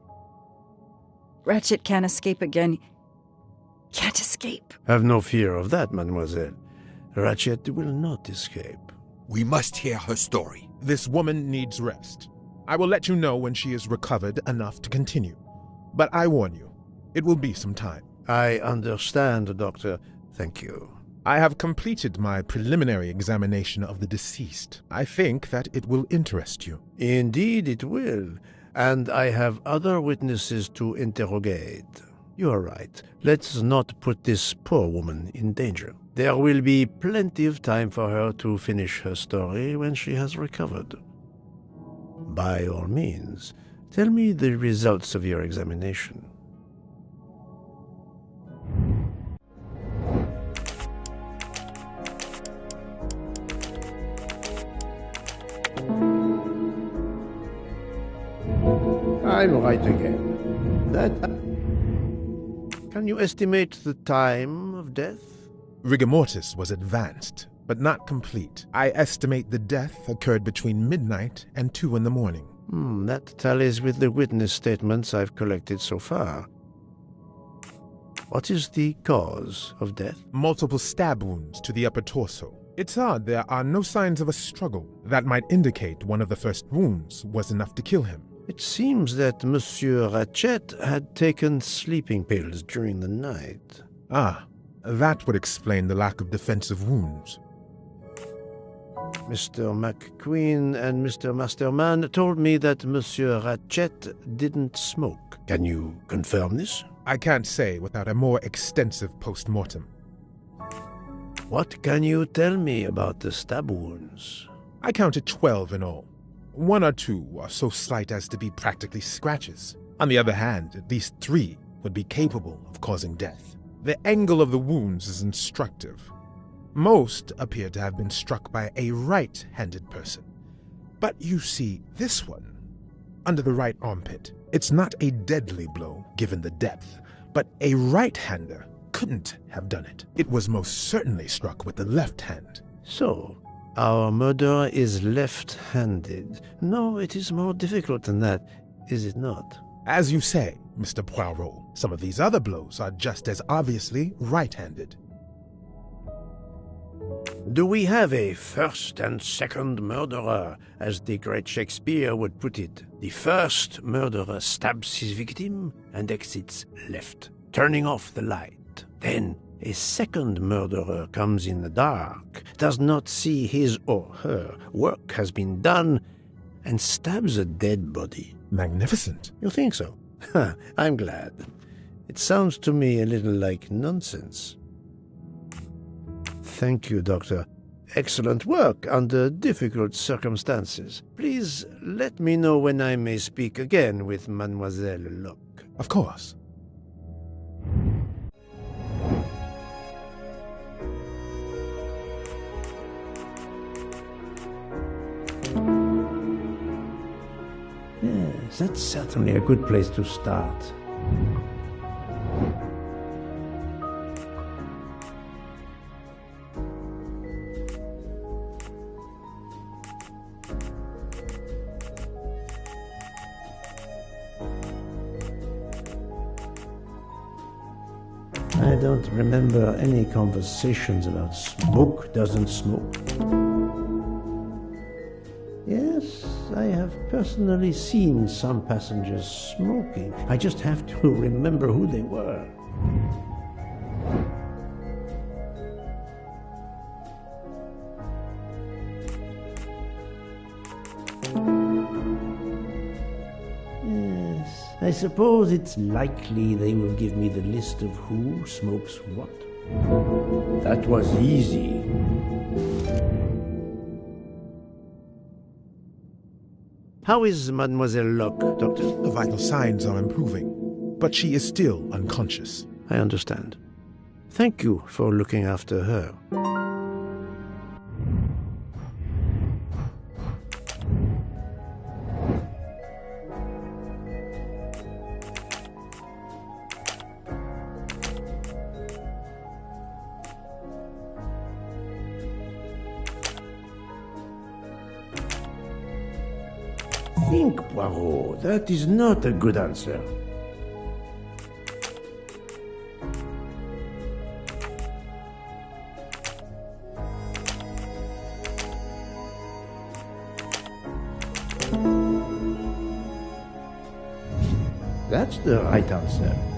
Ratchet can't escape again. Can't escape. Have no fear of that, mademoiselle. Ratchet will not escape. We must hear her story. This woman needs rest. I will let you know when she is recovered enough to continue. But I warn you, it will be some time. I understand, Doctor. Thank you. I have completed my preliminary examination of the deceased. I think that it will interest you. Indeed it will, and I have other witnesses to interrogate. You are right. Let's not put this poor woman in danger. There will be plenty of time for her to finish her story when she has recovered. By all means, tell me the results of your examination. I'm right again. Can you estimate the time of death? Rigor mortis was advanced, but not complete. I estimate the death occurred between midnight and 2 in the morning. That tallies with the witness statements I've collected so far. What is the cause of death? Multiple stab wounds to the upper torso. It's odd there are no signs of a struggle. That might indicate one of the first wounds was enough to kill him. It seems that Monsieur Ratchet had taken sleeping pills during the night. Ah, that would explain the lack of defensive wounds. Mr. McQueen and Mr. Masterman told me that Monsieur Ratchet didn't smoke. Can you confirm this? I can't say without a more extensive post-mortem. What can you tell me about the stab wounds? I counted 12 in all. 1 or 2 are so slight as to be practically scratches. On the other hand, at least 3 would be capable of causing death. The angle of the wounds is instructive. Most appear to have been struck by a right-handed person. But you see, this one, under the right armpit, it's not a deadly blow given the depth, but a right-hander couldn't have done it. It was most certainly struck with the left hand. So, our murderer is left-handed. No, it is more difficult than that, is it not? As you say, Mr. Poirot, some of these other blows are just as obviously right-handed. Do we have a first and second murderer, as the great Shakespeare would put it? The first murderer stabs his victim and exits left, turning off the light. Then a second murderer comes in the dark, does not see his or her work has been done, and stabs a dead body. Magnificent. You think so? I'm glad. It sounds to me a little like nonsense. Thank you, Doctor. Excellent work under difficult circumstances. Please let me know when I may speak again with Mademoiselle Locke. Of course. Yes, that's certainly a good place to start. I don't remember any conversations about smoke doesn't smoke. Yes, I have personally seen some passengers smoking. I just have to remember who they were. Yes, I suppose it's likely they will give me the list of who smokes what. That was easy. How is Mademoiselle Locke, Doctor? The vital signs are improving, but she is still unconscious. I understand. Thank you for looking after her. Think, Poirot. That is not a good answer. That's the right answer.